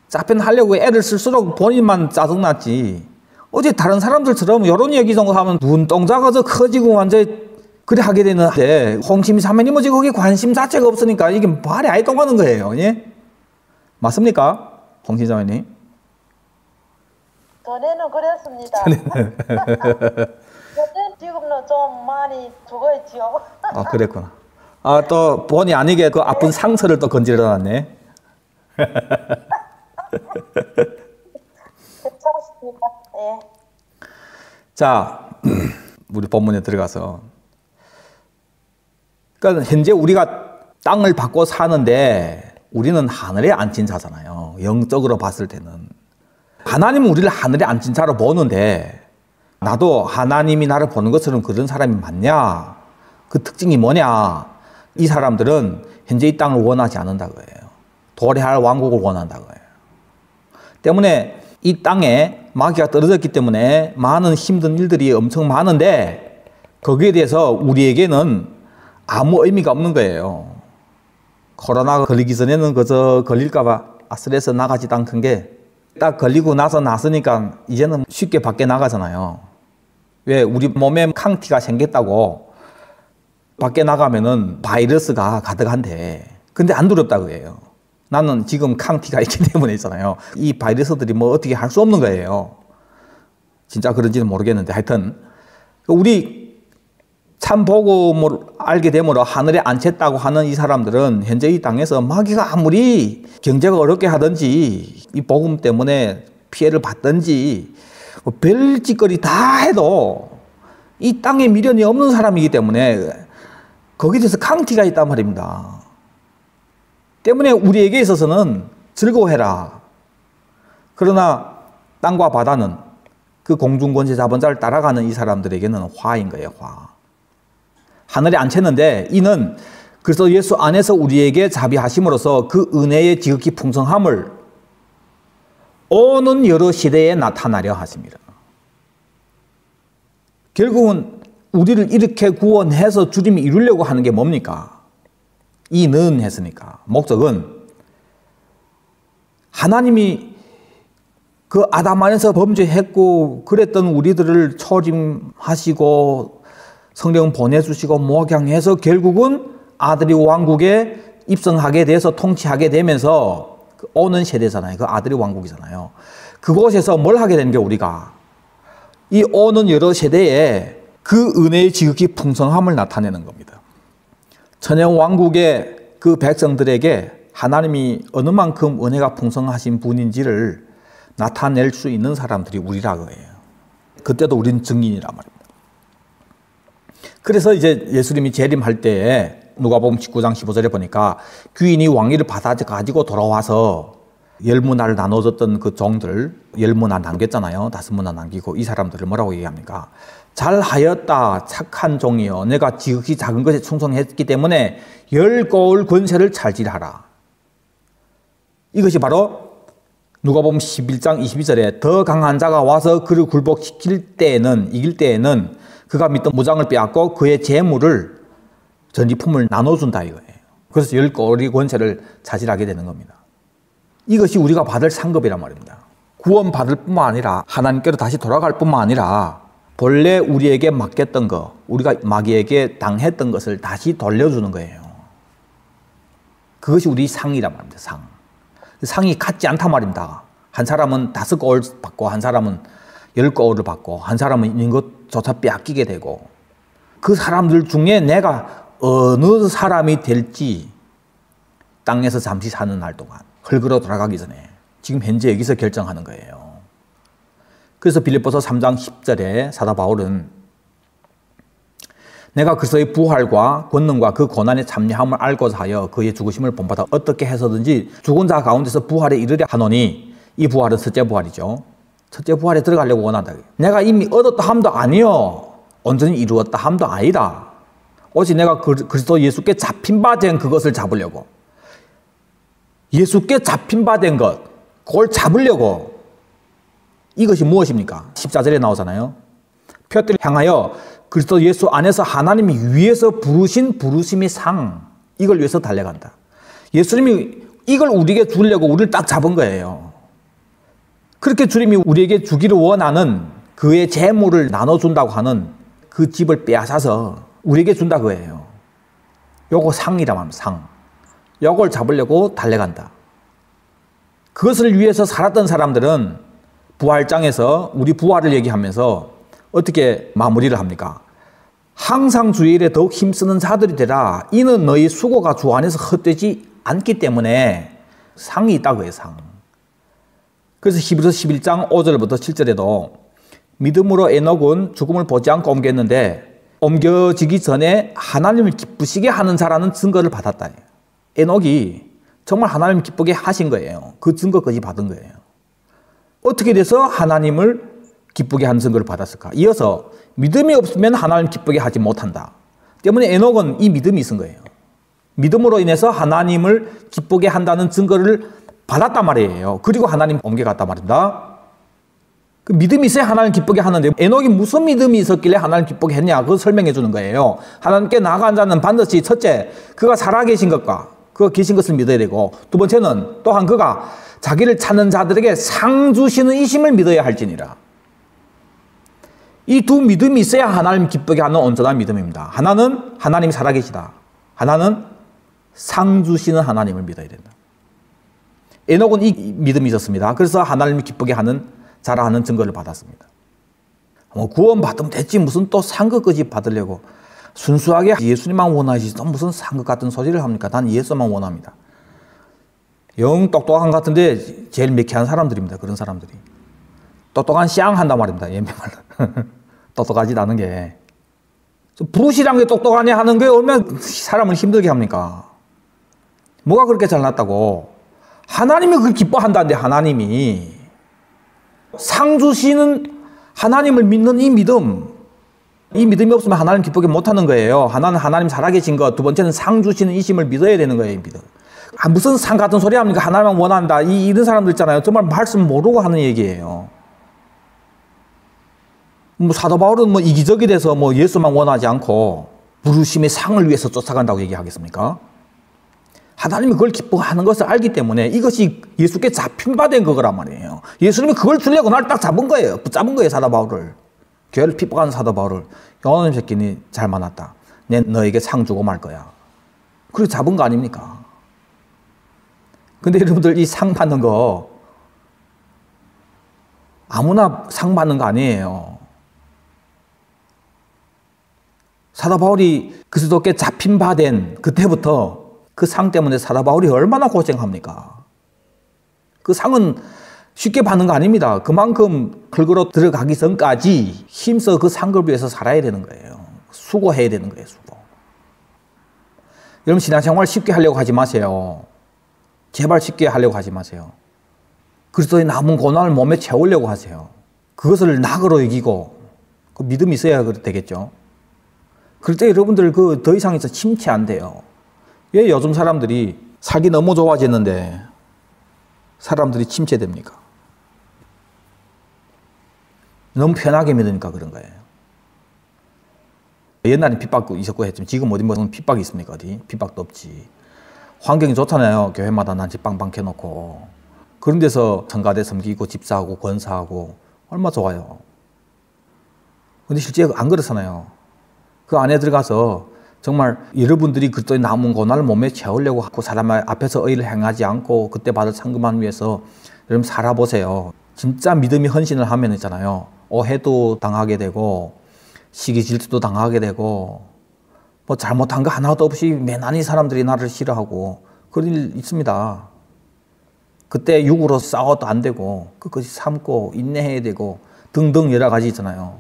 짜펜 하려고 애를 쓸수록 본인만 짜증났지. 어제 다른 사람들처럼 이런 얘기 정도 하면 눈동자가 더 커지고 완전 그래 하게 되는데 홍심이 자매님은 지금 거기에 관심 자체가 없으니까 이게 말이 아예 통하는 거예요. 예? 맞습니까? 홍심 자매님? 전에는 그랬습니다. 근데 지금은 좀 많이 죽어있지요. 아, 그랬구나. 아, 또 본의 아니게 그 아픈 상처를 또 건드려놨네. 괜찮습니다. 예. 자, 우리 본문에 들어가서 그러니까 현재 우리가 땅을 받고 사는데 우리는 하늘에 앉힌 자잖아요. 영적으로 봤을 때는. 하나님은 우리를 하늘에 앉힌 자로 보는데 나도 하나님이 나를 보는 것처럼 그런 사람이 맞냐? 그 특징이 뭐냐? 이 사람들은 현재 이 땅을 원하지 않는다 거예요. 도래할 왕국을 원한다 거예요. 때문에 이 땅에 마귀가 떨어졌기 때문에 많은 힘든 일들이 엄청 많은데 거기에 대해서 우리에게는 아무 의미가 없는 거예요. 코로나가 걸리기 전에는 그저 걸릴까봐 스트레스 나가지도 않던 게 딱 걸리고 나서 났으니까 이제는 쉽게 밖에 나가잖아요. 왜? 우리 몸에抗体가 생겼다고 밖에 나가면은 바이러스가 가득한데 근데 안 두렵다 그래요. 나는 지금抗体가 있기 때문에 있잖아요. 이 바이러스들이 뭐 어떻게 할 수 없는 거예요. 진짜 그런지는 모르겠는데 하여튼 우리 참 복음을 알게 되므로 하늘에 앉혔다고 하는 이 사람들은 현재 이 땅에서 마귀가 아무리 경제가 어렵게 하든지 이 복음 때문에 피해를 받든지 별 짓거리 다 해도 이 땅에 미련이 없는 사람이기 때문에 거기에 대해서 강티가 있단 말입니다. 때문에 우리에게 있어서는 즐거워해라. 그러나 땅과 바다는 그 공중권세 잡은 자를 따라가는 이 사람들에게는 화인 거예요. 화. 하늘에 앉혔는데 이는 그래서 예수 안에서 우리에게 자비하심으로써 그 은혜의 지극히 풍성함을 오는 여러 시대에 나타나려 하십니다. 결국은 우리를 이렇게 구원해서 주님이 이루려고 하는 게 뭡니까? 이는 했으니까 목적은 하나님이 그 아담 안에서 범죄했고 그랬던 우리들을 초림하시고 성령 보내주시고 목양해서 결국은 아들이 왕국에 입성하게 돼서 통치하게 되면서 오는 세대잖아요. 그 아들이 왕국이잖아요. 그곳에서 뭘 하게 되는 게 우리가 이 오는 여러 세대에 그 은혜의 지극히 풍성함을 나타내는 겁니다. 천연 왕국의 그 백성들에게 하나님이 어느 만큼 은혜가 풍성하신 분인지를 나타낼 수 있는 사람들이 우리라고 해요. 그때도 우린 증인이란 말입니다. 그래서 이제 예수님이 재림할 때에 누가복음 19장 15절에 보니까 귀인이 왕위를 받아가지고 돌아와서 10문화를 나눠줬던 그 종들 10문화 남겼잖아요. 5문화 남기고 이 사람들을 뭐라고 얘기합니까? 잘하였다 착한 종이여 내가 지극히 작은 것에 충성했기 때문에 10고을 권세를 찰지하라. 이것이 바로 누가복음 11장 22절에 더 강한 자가 와서 그를 굴복시킬 때에는 이길 때에는 그가 믿던 무장을 빼앗고 그의 재물을 전리품을 나눠준다 이거예요. 그래서 10고을의 권세를 차지하게 되는 겁니다. 이것이 우리가 받을 상급이란 말입니다. 구원 받을 뿐만 아니라 하나님께로 다시 돌아갈 뿐만 아니라 본래 우리에게 맡겼던 거, 우리가 마귀에게 당했던 것을 다시 돌려주는 거예요. 그것이 우리 상이란 말입니다. 상. 상이 같지 않단 말입니다. 한 사람은 5고을 받고 한 사람은 10고을을 받고 한 사람은 있는 것조차 빼앗기게 되고 그 사람들 중에 내가 어느 사람이 될지 땅에서 잠시 사는 날 동안 흙으로 돌아가기 전에 지금 현재 여기서 결정하는 거예요. 그래서 빌립보서 3장 10절에 사도 바울은 내가 그리스도의 부활과 권능과 그 고난의 참여함을 알고자 하여 그의 죽으심을 본받아 어떻게 해서든지 죽은 자 가운데서 부활에 이르려 하노니 이 부활은 첫째 부활이죠. 첫째 부활에 들어가려고 원한다. 내가 이미 얻었다 함도 아니요 온전히 이루었다 함도 아니다. 오직 내가 그리스도 예수께 잡힌 바 된 그것을 잡으려고 예수께 잡힌 바 된 것 그걸 잡으려고 이것이 무엇입니까? 14절에 나오잖아요. 표대를 향하여 그리스도 예수 안에서 하나님이 위에서 부르신 부르심의 상 이걸 위해서 달려간다. 예수님이 이걸 우리에게 주려고 우리를 딱 잡은 거예요. 그렇게 주님이 우리에게 주기를 원하는 그의 재물을 나눠준다고 하는 그 집을 빼앗아서 우리에게 준다 그거예요. 요거 상이란 말입니다. 상. 요걸 잡으려고 달려간다. 그것을 위해서 살았던 사람들은 부활장에서 우리 부활을 얘기하면서 어떻게 마무리를 합니까? 항상 주의 일에 더욱 힘쓰는 자들이 되라. 이는 너희 수고가 주 안에서 헛되지 않기 때문에 상이 있다고 해요. 상. 그래서 히브리서 11장 5절부터 7절에도 믿음으로 에녹은 죽음을 보지 않고 옮겼는데 옮겨지기 전에 하나님을 기쁘시게 하는 자라는 증거를 받았다. 에녹이 정말 하나님을 기쁘게 하신 거예요. 그 증거까지 받은 거예요. 어떻게 돼서 하나님을 기쁘게 하는 증거를 받았을까? 이어서 믿음이 없으면 하나님 기쁘게 하지 못한다. 때문에 에녹은 이 믿음이 있은 거예요. 믿음으로 인해서 하나님을 기쁘게 한다는 증거를 받았단 말이에요. 그리고 하나님 옮겨갔단 말입니다. 그 믿음이 있어야 하나님 기쁘게 하는데 에녹이 무슨 믿음이 있었길래 하나님 기쁘게 했냐? 그걸 설명해 주는 거예요. 하나님께 나아간 자는 반드시 첫째, 그가 살아계신 것과 그가 계신 것을 믿어야 되고 두 번째는 또한 그가 자기를 찾는 자들에게 상 주시는 이심을 믿어야 할지니라. 이 두 믿음이 있어야 하나님 기쁘게 하는 온전한 믿음입니다. 하나는 하나님이 살아계시다. 하나는 상 주시는 하나님을 믿어야 된다. 에녹은 이 믿음이 있었습니다. 그래서 하나님을 기쁘게 하는 자라 하는 증거를 받았습니다. 구원 받으면 됐지 무슨 또 상급까지 받으려고 순수하게 예수님만 원하지 또 무슨 상것 같은 소리를 합니까? 난 예수만 원합니다. 영 똑똑한 것 같은데 제일 매캐한 사람들입니다. 그런 사람들이. 똑똑한 쌍 한단 말입니다. 예명말로. 똑똑하지 않은 게. 부르시란 게 똑똑하냐 하는 게 얼마나 사람을 힘들게 합니까? 뭐가 그렇게 잘났다고? 하나님이 그걸 기뻐한다는데 하나님이. 상 주시는 하나님을 믿는 이 믿음이 없으면 하나님 기쁘게 못하는 거예요. 하나는 하나님 살아계신 것, 두 번째는 상 주시는 이심을 믿어야 되는 거예요. 이 믿음. 무슨 상 같은 소리 합니까? 하나님만 원한다. 이런 사람들 있잖아요. 정말 말씀 모르고 하는 얘기예요. 뭐 사도 바울은 뭐 이기적이 돼서 뭐 예수만 원하지 않고 부르심의 상을 위해서 쫓아간다고 얘기하겠습니까? 하나님이 그걸 기뻐하는 것을 알기 때문에 이것이 예수께 잡힌 바 된 거란 말이에요. 예수님이 그걸 주려고 날 딱 잡은 거예요. 붙잡은 거예요, 사도 바울을. 교회를 핍박하는 사도 바울을. 요놈 새끼니 잘 만났다. 내 너에게 상 주고 말 거야. 그렇게 잡은 거 아닙니까? 근데 여러분들 이 상 받는 거 아무나 상 받는 거 아니에요. 사도 바울이 그리스도께 잡힌 바 된 그때부터 그 상 때문에 사도 바울이 얼마나 고생합니까? 그 상은 쉽게 받는 거 아닙니다. 그만큼 걸그로 들어가기 전까지 힘써 그 상을 위해서 살아야 되는 거예요. 수고해야 되는 거예요, 수고. 여러분 신앙생활 쉽게 하려고 하지 마세요. 제발 쉽게 하려고 하지 마세요. 그리스도의 남은 고난을 몸에 채우려고 하세요. 그것을 낙으로 여기고 그 믿음이 있어야 되겠죠. 그럴 때 여러분들 그 더 이상 침체 안 돼요. 왜 요즘 사람들이 살기 너무 좋아졌는데 사람들이 침체됩니까? 너무 편하게 믿으니까 그런 거예요. 옛날엔 핍박도 있었고 했지만 지금 어디 무슨 핍박이 있습니까? 어디? 핍박도 없지. 환경이 좋잖아요. 교회마다 난지 빵빵 켜놓고. 그런 데서 성가대 섬기고 집사하고 권사하고 얼마나 좋아요. 근데 실제 안 그렇잖아요. 그 안에 들어가서 정말 여러분들이 그리스도의 남은 고난을 몸에 채우려고 하고 사람 앞에서 의를 행하지 않고 그때 받을 상급만 위해서 여러분 살아보세요. 진짜 믿음이 헌신을 하면 있잖아요. 오해도 당하게 되고 시기 질투도 당하게 되고 뭐 잘못한 거 하나도 없이 매난이 사람들이 나를 싫어하고 그런 일 있습니다. 그때 육으로 싸워도 안 되고 그것이 참고 인내해야 되고 등등 여러 가지 있잖아요.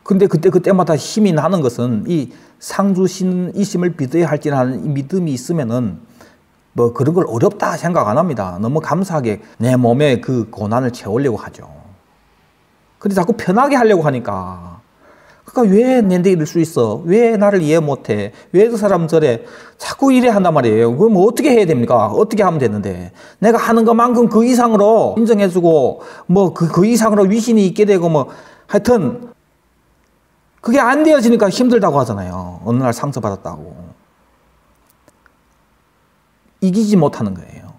근데 그때마다 힘이 나는 것은 이 상 주신 이심을 믿어야 할지라는 이 믿음이 있으면은 뭐 그런 걸 어렵다 생각 안 합니다. 너무 감사하게 내 몸에 그 고난을 채우려고 하죠. 근데 자꾸 편하게 하려고 하니까 그러니까 왜 내한테 이럴 수 있어? 왜 나를 이해 못해? 왜 그 사람 저래? 자꾸 이래 한단 말이에요. 그럼 뭐 어떻게 해야 됩니까? 어떻게 하면 되는데 내가 하는 것만큼 그 이상으로 인정해주고 뭐 그 이상으로 위신이 있게 되고 뭐 하여튼 그게 안 되어지니까 힘들다고 하잖아요. 어느 날 상처받았다고. 이기지 못하는 거예요.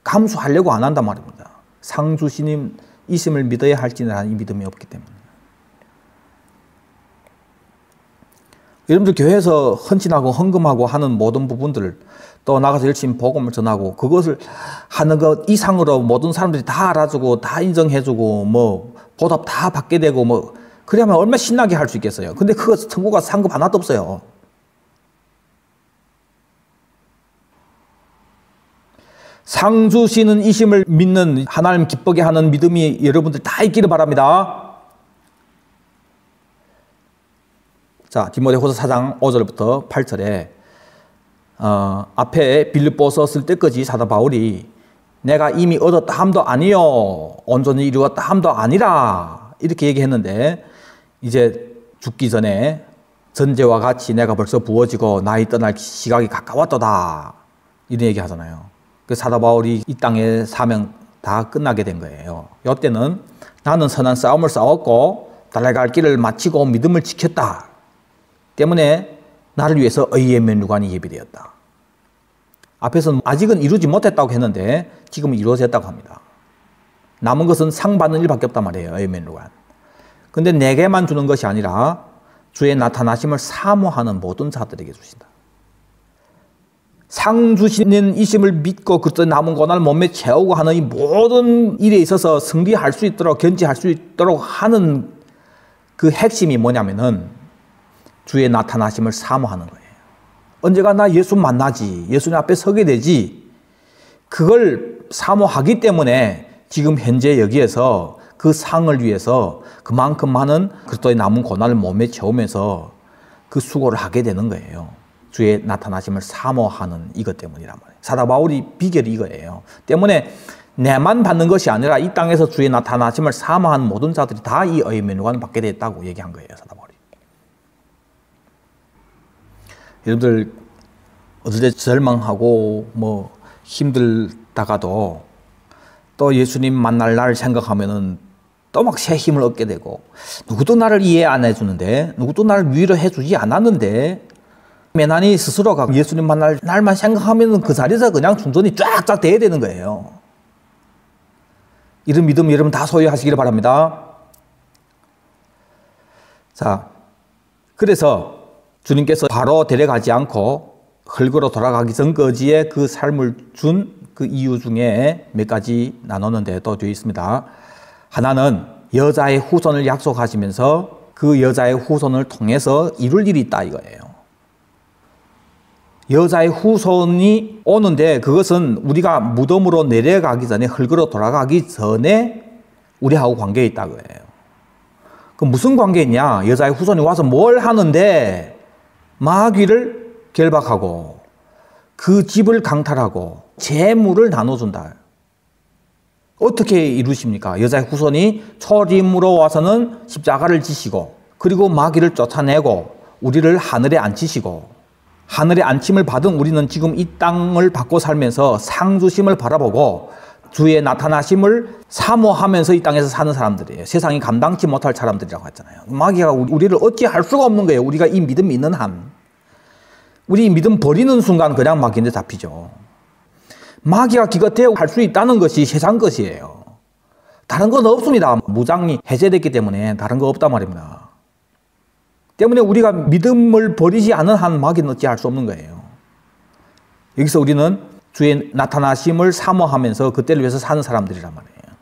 감수하려고 안 한단 말입니다. 상 주시님 이심을 믿어야 할지라는 이 믿음이 없기 때문에. 여러분들 교회에서 헌신하고 헌금하고 하는 모든 부분들을 또 나가서 열심히 복음을 전하고 그것을 하는 것 이상으로 모든 사람들이 다 알아주고 다 인정해주고 뭐 보답 다 받게 되고 뭐 그래야만 얼마나 신나게 할 수 있겠어요. 근데 그거 천국가 상급 하나도 없어요. 상 주시는 이심을 믿는 하나님 기쁘게 하는 믿음이 여러분들 다 있기를 바랍니다. 자, 디모데후서 4장 5절부터 8절에 앞에 빌립보서 쓸 때까지 사도 바울이 내가 이미 얻었다 함도 아니요 온전히 이루었다 함도 아니라 이렇게 얘기했는데 이제 죽기 전에 전제와 같이 내가 벌써 부어지고 나이 떠날 시각이 가까웠도다 이런 얘기 하잖아요. 그 사도 바울이 이 땅의 사명 다 끝나게 된 거예요. 이때는 나는 선한 싸움을 싸웠고 달려갈 길을 마치고 믿음을 지켰다 때문에 나를 위해서 의의 면류관이 예비되었다. 앞에서는 아직은 이루지 못했다고 했는데 지금은 이루어졌다고 합니다. 남은 것은 상 받는 일밖에 없단 말이에요. 의의 면류관. 근데 내게만 주는 것이 아니라 주의 나타나심을 사모하는 모든 자들에게 주신다. 상 주시는 이심을 믿고 그때 남은 고난을 몸에 채우고 하는 이 모든 일에 있어서 승리할 수 있도록 견지할 수 있도록 하는 그 핵심이 뭐냐면은 주의 나타나심을 사모하는 거예요. 언제가 나 예수 만나지, 예수님 앞에 서게 되지, 그걸 사모하기 때문에 지금 현재 여기에서 그 상을 위해서 그만큼 많은 그리스도의 남은 고난을 몸에 채우면서 그 수고를 하게 되는 거예요. 주의 나타나심을 사모하는 이것 때문이란 말이에요. 사도 바울이 비결이 이거예요. 때문에 내만 받는 것이 아니라 이 땅에서 주의 나타나심을 사모하는 모든 자들이 다 이 의면관을 받게 됐다고 얘기한 거예요. 사도 바울이. 여러분들 어떨 때 절망하고 뭐 힘들다가도 또 예수님 만날 날 생각하면은 또 막 새 힘을 얻게 되고, 누구도 나를 이해 안 해주는데, 누구도 나를 위로해 주지 않았는데, 매난이 스스로가 예수님 만날 날만 생각하면 그 자리에서 그냥 충전이 쫙쫙 돼야 되는 거예요. 이런 믿음 여러분 다 소유하시기를 바랍니다. 자, 그래서 주님께서 바로 데려가지 않고 흙으로 돌아가기 전까지의 그 삶을 준 그 이유 중에 몇 가지 나눴는데 또 되어 있습니다. 하나는 여자의 후손을 약속하시면서 그 여자의 후손을 통해서 이룰 일이 있다 이거예요. 여자의 후손이 오는데 그것은 우리가 무덤으로 내려가기 전에, 흙으로 돌아가기 전에 우리하고 관계에 있다 그거예요. 그 무슨 관계 있냐? 여자의 후손이 와서 뭘 하는데 마귀를 결박하고 그 집을 강탈하고 재물을 나눠준다. 어떻게 이루십니까? 여자의 후손이 초림으로 와서는 십자가를 지시고, 그리고 마귀를 쫓아내고 우리를 하늘에 앉히시고, 하늘에 앉힘을 받은 우리는 지금 이 땅을 받고 살면서 상주심을 바라보고 주의 나타나심을 사모하면서 이 땅에서 사는 사람들이에요. 세상이 감당치 못할 사람들이라고 했잖아요. 마귀가 우리를 어찌할 수가 없는 거예요. 우리가 이 믿음이 있는 한. 우리 이 믿음 버리는 순간 그냥 마귀한테 잡히죠. 마귀가 기껏해야 할 수 있다는 것이 세상 것이에요. 다른 건 없습니다. 무장이 해제됐기 때문에 다른 거 없단 말입니다. 때문에 우리가 믿음을 버리지 않은 한 마귀는 어찌 할 수 없는 거예요. 여기서 우리는 주의 나타나심을 사모하면서 그때를 위해서 사는 사람들이란 말이에요.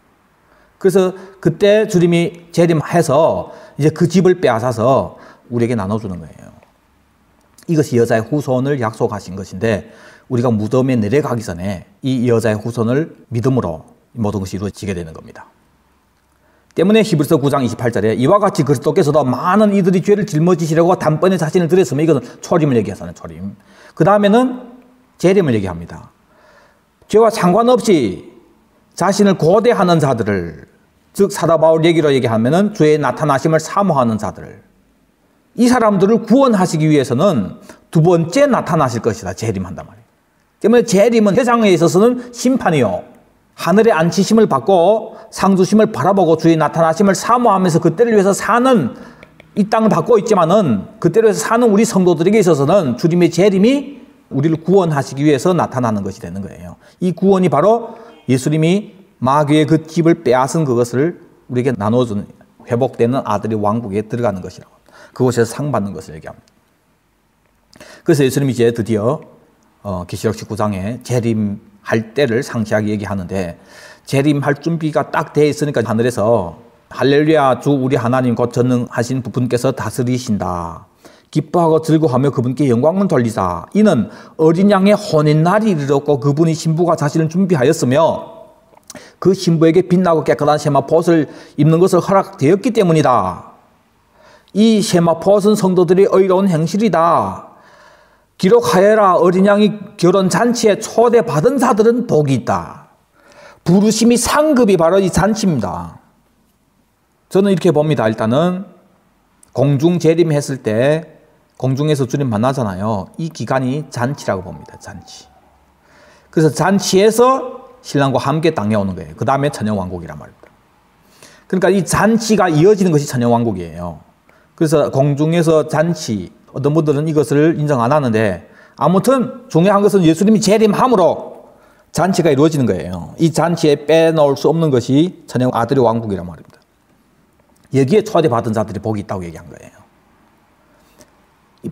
그래서 그때 주님이 재림해서 이제 그 집을 빼앗아서 우리에게 나눠주는 거예요. 이것이 여자의 후손을 약속하신 것인데, 우리가 무덤에 내려가기 전에 이 여자의 후손을 믿음으로 모든 것이 이루어지게 되는 겁니다. 때문에 히브리서 9장 28절에 이와 같이 그리스도께서도 많은 이들이 죄를 짊어지시려고 단번에 자신을 드렸으면, 이것은 초림을 얘기하잖아요. 초림. 그 다음에는 재림을 얘기합니다. 죄와 상관없이 자신을 고대하는 자들을, 즉 사도 바울 얘기로 얘기하면은 주의 나타나심을 사모하는 자들을, 이 사람들을 구원하시기 위해서는 두 번째 나타나실 것이다. 재림한단 말이에요. 때문에 재림은 세상에 있어서는 심판이요, 하늘의 앉히심을 받고 상주심을 바라보고 주의 나타나심을 사모하면서 그때를 위해서 사는, 이 땅을 받고 있지만은 그때를 위해서 사는 우리 성도들에게 있어서는 주님의 재림이 우리를 구원하시기 위해서 나타나는 것이 되는 거예요. 이 구원이 바로 예수님이 마귀의 그 집을 빼앗은 그것을 우리에게 나눠주는, 회복되는 아들의 왕국에 들어가는 것이라고, 그곳에서 상 받는 것을 얘기합니다. 그래서 예수님이 이제 드디어 계시록 19장에 재림할 때를 상세하게 얘기하는데, 재림할 준비가 딱 돼 있으니까 하늘에서 할렐루야, 주 우리 하나님 곧 전능하신 분께서 다스리신다, 기뻐하고 즐거워하며 그분께 영광을 돌리자. 이는 어린 양의 혼인날이 이르렀고 그분이 신부가 자신을 준비하였으며 그 신부에게 빛나고 깨끗한 세마포옷을 입는 것을 허락되었기 때문이다. 이 세마포옷은 성도들의 의로운 행실이다. 기록하여라, 어린 양이 결혼 잔치에 초대받은 자들은 복이 있다. 부르심이 상급이 바로 이 잔치입니다. 저는 이렇게 봅니다. 일단은 공중 재림했을 때 공중에서 주님 만나잖아요. 이 기간이 잔치라고 봅니다. 잔치. 그래서 잔치에서 신랑과 함께 땅에 오는 거예요. 그 다음에 천년왕국이란 말입니다. 그러니까 이 잔치가 이어지는 것이 천년왕국이에요. 그래서 공중에서 잔치, 어떤 분들은 이것을 인정 안 하는데, 아무튼 중요한 것은 예수님이 재림함으로 잔치가 이루어지는 거예요. 이 잔치에 빼놓을 수 없는 것이 천년 아들의 왕국이란 말입니다. 여기에 초대받은 자들이 복이 있다고 얘기한 거예요.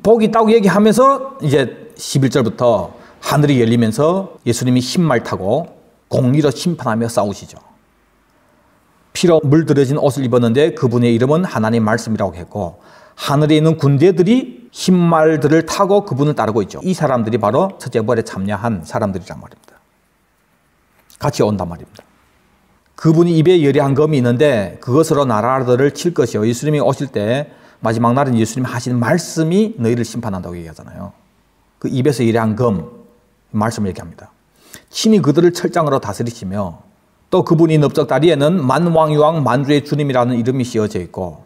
복이 있다고 얘기하면서 이제 11절부터 하늘이 열리면서 예수님이 흰말 타고 공의로 심판하며 싸우시죠. 피로 물들어진 옷을 입었는데 그분의 이름은 하나님 말씀이라고 했고, 하늘에 있는 군대들이 흰말들을 타고 그분을 따르고 있죠. 이 사람들이 바로 첫째 부활에 참여한 사람들이란 말입니다. 같이 온단 말입니다. 그분이 입에 예리한 검이 있는데 그것으로 나라들을 칠 것이요. 예수님이 오실 때 마지막 날은 예수님이 하시는 말씀이 너희를 심판한다고 얘기하잖아요. 그 입에서 예리한 검, 말씀을 얘기합니다. 친히 그들을 철장으로 다스리시며 또 그분이 넓적다리에는 만왕유왕 만주의 주님이라는 이름이 씌어져 있고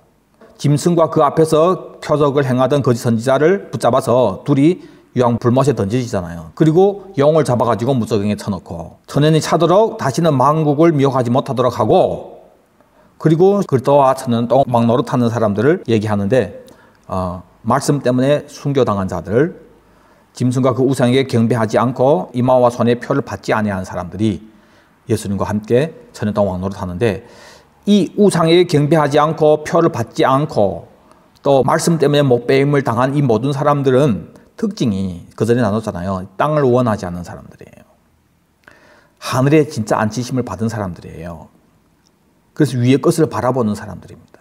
짐승과 그 앞에서 표적을 행하던 거짓 선지자를 붙잡아서 둘이 유황 불못에 던지시잖아요. 그리고 영을 잡아가지고 무저갱에 쳐넣고 천년이 차도록 다시는 만국을 미혹하지 못하도록 하고 그리고 글도와 천년 동안 막 노릇하는 사람들을 얘기하는데 말씀 때문에 순교당한 자들, 짐승과 그 우상에게 경배하지 않고 이마와 손에 표를 받지 아니한 사람들이 예수님과 함께 천년 동안 왕노릇하는데 이 우상에게 경배하지 않고 표를 받지 않고 또 말씀 때문에 목배임을 당한 이 모든 사람들은 특징이 그 전에 나눴잖아요. 땅을 원하지 않는 사람들이에요. 하늘에 진짜 안치심을 받은 사람들이에요. 그래서 위의 것을 바라보는 사람들입니다.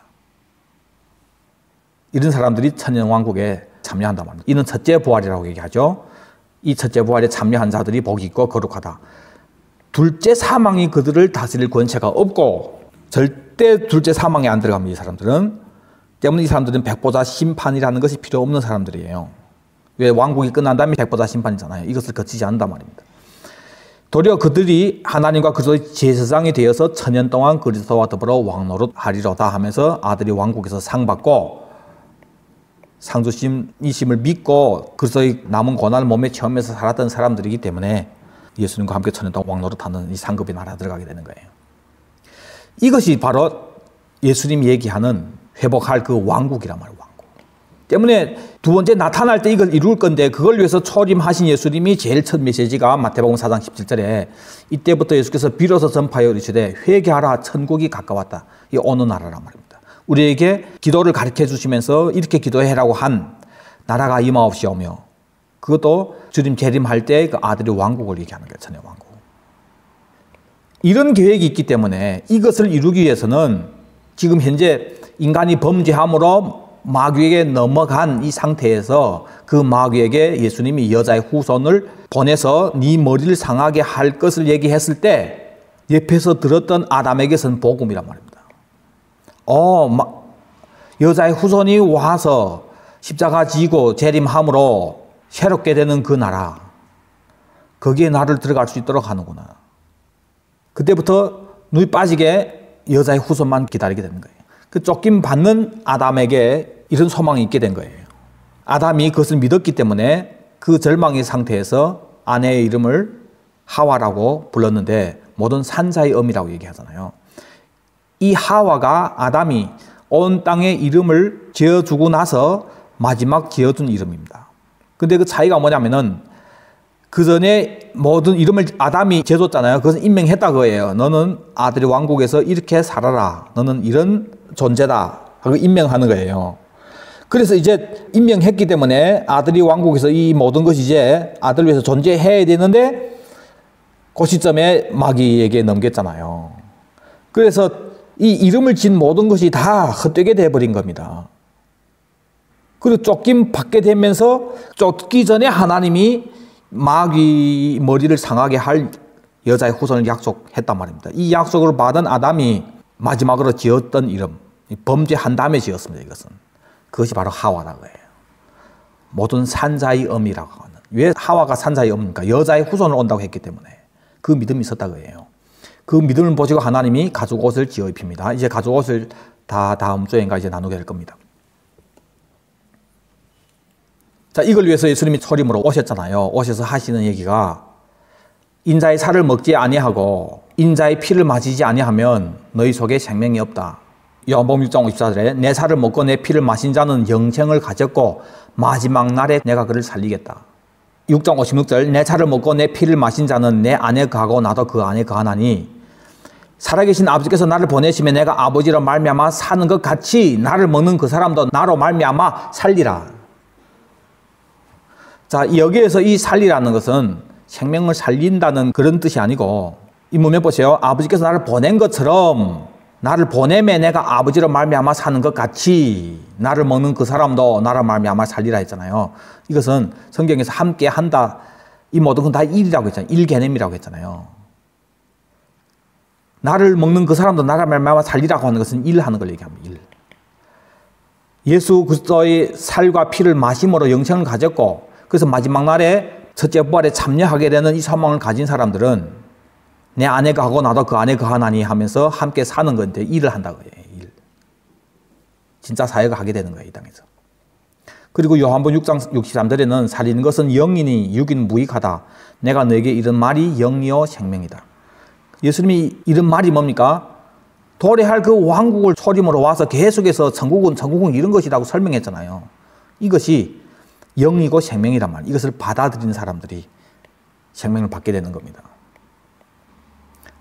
이런 사람들이 천년왕국에 참여한단 말입니다. 이는 첫째 부활이라고 얘기하죠. 이 첫째 부활에 참여한 자들이 복이 있고 거룩하다. 둘째 사망이 그들을 다스릴 권세가 없고 절대 둘째 사망에 안 들어갑니다. 이 사람들은. 때문에 이 사람들은 백보자 심판이라는 것이 필요 없는 사람들이에요. 왜 왕국이 끝난 다음에 백보자 심판이잖아요. 이것을 거치지 않는단 말입니다. 도리어 그들이 하나님과 그리스도의 제사장이 되어서 천년 동안 그리스도와 더불어 왕노릇하리로다 하면서 아들이 왕국에서 상 받고 상 주심이심을 믿고 그리스도의 남은 고난을 몸에 체험해서 살았던 사람들이기 때문에 예수님과 함께 천년 동안 왕노릇하는 이 상급의 나라에 들어가게 되는 거예요. 이것이 바로 예수님이 얘기하는 회복할 그 왕국이란 말이에요. 왕국. 때문에 두 번째 나타날 때 이걸 이룰 건데 그걸 위해서 초림하신 예수님이 제일 첫 메시지가 마태복음 4장 17절에 이때부터 예수께서 비로소 전파하여 이르시되 회개하라 천국이 가까웠다. 이 어느 나라란 말입니다. 우리에게 기도를 가르쳐 주시면서 이렇게 기도해라고 한 나라가 임하옵시오며 그것도 주님 재림할 때 그 아들의 왕국을 얘기하는 거예요. 천의 왕국. 이런 계획이 있기 때문에 이것을 이루기 위해서는 지금 현재 인간이 범죄함으로 마귀에게 넘어간 이 상태에서 그 마귀에게 예수님이 여자의 후손을 보내서 네 머리를 상하게 할 것을 얘기했을 때 옆에서 들었던 아담에게서는 복음이란 말입니다. 여자의 후손이 와서 십자가 지고 재림함으로 새롭게 되는 그 나라, 거기에 나를 들어갈 수 있도록 하는구나. 그때부터 눈이 빠지게 여자의 후손만 기다리게 되는 거예요. 그 쫓김 받는 아담에게 이런 소망이 있게 된 거예요. 아담이 그것을 믿었기 때문에 그 절망의 상태에서 아내의 이름을 하와라고 불렀는데 모든 산자의 엄이라고 얘기하잖아요. 이 하와가 아담이 온 땅에 이름을 지어주고 나서 마지막 지어준 이름입니다. 근데 그 차이가 뭐냐면은 그 전에 모든 이름을 아담이 지어줬잖아요. 그것은 임명했다 그거예요. 너는 아들의 왕국에서 이렇게 살아라. 너는 이런 존재다. 하고 임명하는 거예요. 그래서 이제 임명했기 때문에 아들이 왕국에서 이 모든 것이 이제 아들을 위해서 존재해야 되는데 그 시점에 마귀에게 넘겼잖아요. 그래서 이 이름을 진 모든 것이 다 헛되게 돼버린 겁니다. 그리고 쫓김 받게 되면서 쫓기 전에 하나님이 마귀 머리를 상하게 할 여자의 후손을 약속했단 말입니다. 이 약속을 받은 아담이 마지막으로 지었던 이름, 범죄한 다음에 지었습니다. 이것은. 그것이 바로 하와라고 해요. 모든 산자의 엄이라고 하는. 왜 하와가 산자의 엄입니까? 여자의 후손을 온다고 했기 때문에. 그 믿음이 있었다고 해요. 그 믿음을 보시고 하나님이 가죽옷을 지어 입힙니다. 이제 가죽옷을 다 다음 주에인가 이제 나누게 될 겁니다. 자, 이걸 위해서 예수님이 초림으로 오셨잖아요. 오셔서 하시는 얘기가 인자의 살을 먹지 아니하고 인자의 피를 마시지 아니하면 너희 속에 생명이 없다. 요한복음 6장 54절에 내 살을 먹고 내 피를 마신 자는 영생을 가졌고 마지막 날에 내가 그를 살리겠다. 6장 56절 내 살을 먹고 내 피를 마신 자는 내 안에 거하고 나도 그 안에 거하나니 살아계신 아버지께서 나를 보내시면 내가 아버지로 말미암아 사는 것 같이 나를 먹는 그 사람도 나로 말미암아 살리라. 자, 여기에서 이 살리라는 것은 생명을 살린다는 그런 뜻이 아니고 이 문맥 보세요. 아버지께서 나를 보낸 것처럼 나를 보내매 내가 아버지로 말미암아 사는 것 같이 나를 먹는 그 사람도 나로 말미암아 살리라 했잖아요. 이것은 성경에서 함께 한다. 이 모든 건 다 일이라고 했잖아요. 일 개념이라고 했잖아요. 나를 먹는 그 사람도 나로 말미암아 살리라고 하는 것은 일하는 걸 얘기합니다. 일. 예수 그리스도의 살과 피를 마심으로 영생을 가졌고 그래서 마지막 날에 첫째 부활에 참여하게 되는 이 소망을 가진 사람들은 내 안에 거하고 나도 그 안에 거하나니 하면서 함께 사는 건데 일을 한다고 해요. 일. 진짜 사역을 하게 되는 거예요. 이 땅에서. 그리고 요한복음 6장 63절에는 살리는 것은 영이니 육인 무익하다. 내가 너에게 이런 말이 영이요 생명이다. 예수님이 이런 말이 뭡니까? 도래할 그 왕국을 초림으로 와서 계속해서 천국은 이런 것이라고 설명했잖아요. 이것이 영이고 생명이란 말이에요. 이것을 받아들이는 사람들이 생명을 받게 되는 겁니다.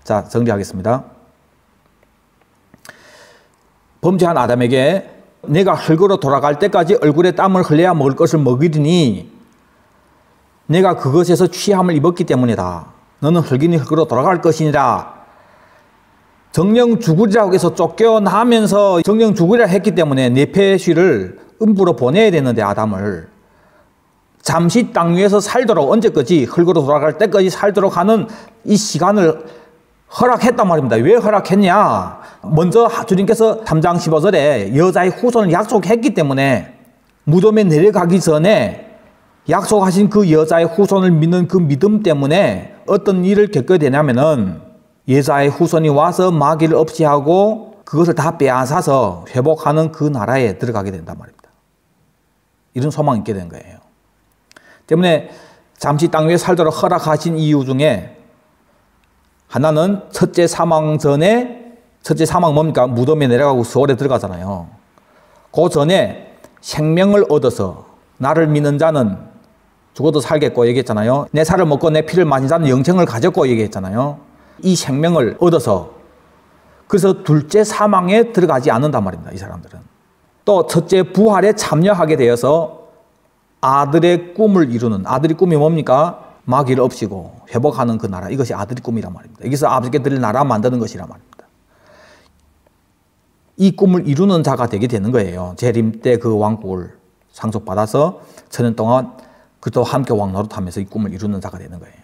자, 정리하겠습니다. 범죄한 아담에게 내가 흙으로 돌아갈 때까지 얼굴에 땀을 흘려야 먹을 것을 먹이리니 내가 그것에서 취함을 입었기 때문이다. 너는 흙이니 흙으로 돌아갈 것이니라. 정령 죽으리라고 해서 쫓겨나면서 정령 죽으리라 했기 때문에 네페시를 음부로 보내야 되는데 아담을 잠시 땅 위에서 살도록 언제까지 흙으로 돌아갈 때까지 살도록 하는 이 시간을 허락했단 말입니다. 왜 허락했냐? 먼저 주님께서 3장 15절에 여자의 후손을 약속했기 때문에 무덤에 내려가기 전에 약속하신 그 여자의 후손을 믿는 그 믿음 때문에 어떤 일을 겪게 되냐면은 여자의 후손이 와서 마귀를 없이 하고 그것을 다 빼앗아서 회복하는 그 나라에 들어가게 된단 말입니다. 이런 소망이 있게 된 거예요. 때문에 잠시 땅 위에 살도록 허락하신 이유 중에 하나는 첫째 사망 전에, 첫째 사망 뭡니까? 무덤에 내려가고 서울에 들어가잖아요. 그 전에 생명을 얻어서 나를 믿는 자는 죽어도 살겠고 얘기했잖아요. 내 살을 먹고 내 피를 마신 자는 영생을 가졌고 얘기했잖아요. 이 생명을 얻어서 그래서 둘째 사망에 들어가지 않는단 말입니다. 이 사람들은. 또 첫째 부활에 참여하게 되어서 아들의 꿈을 이루는, 아들의 꿈이 뭡니까? 마귀를 없이고 회복하는 그 나라, 이것이 아들의 꿈이란 말입니다. 여기서 아버지께 드릴 나라 만드는 것이란 말입니다. 이 꿈을 이루는 자가 되게 되는 거예요. 재림 때 그 왕국을 상속받아서 천년 동안 그도 함께 왕노릇하면서 이 꿈을 이루는 자가 되는 거예요.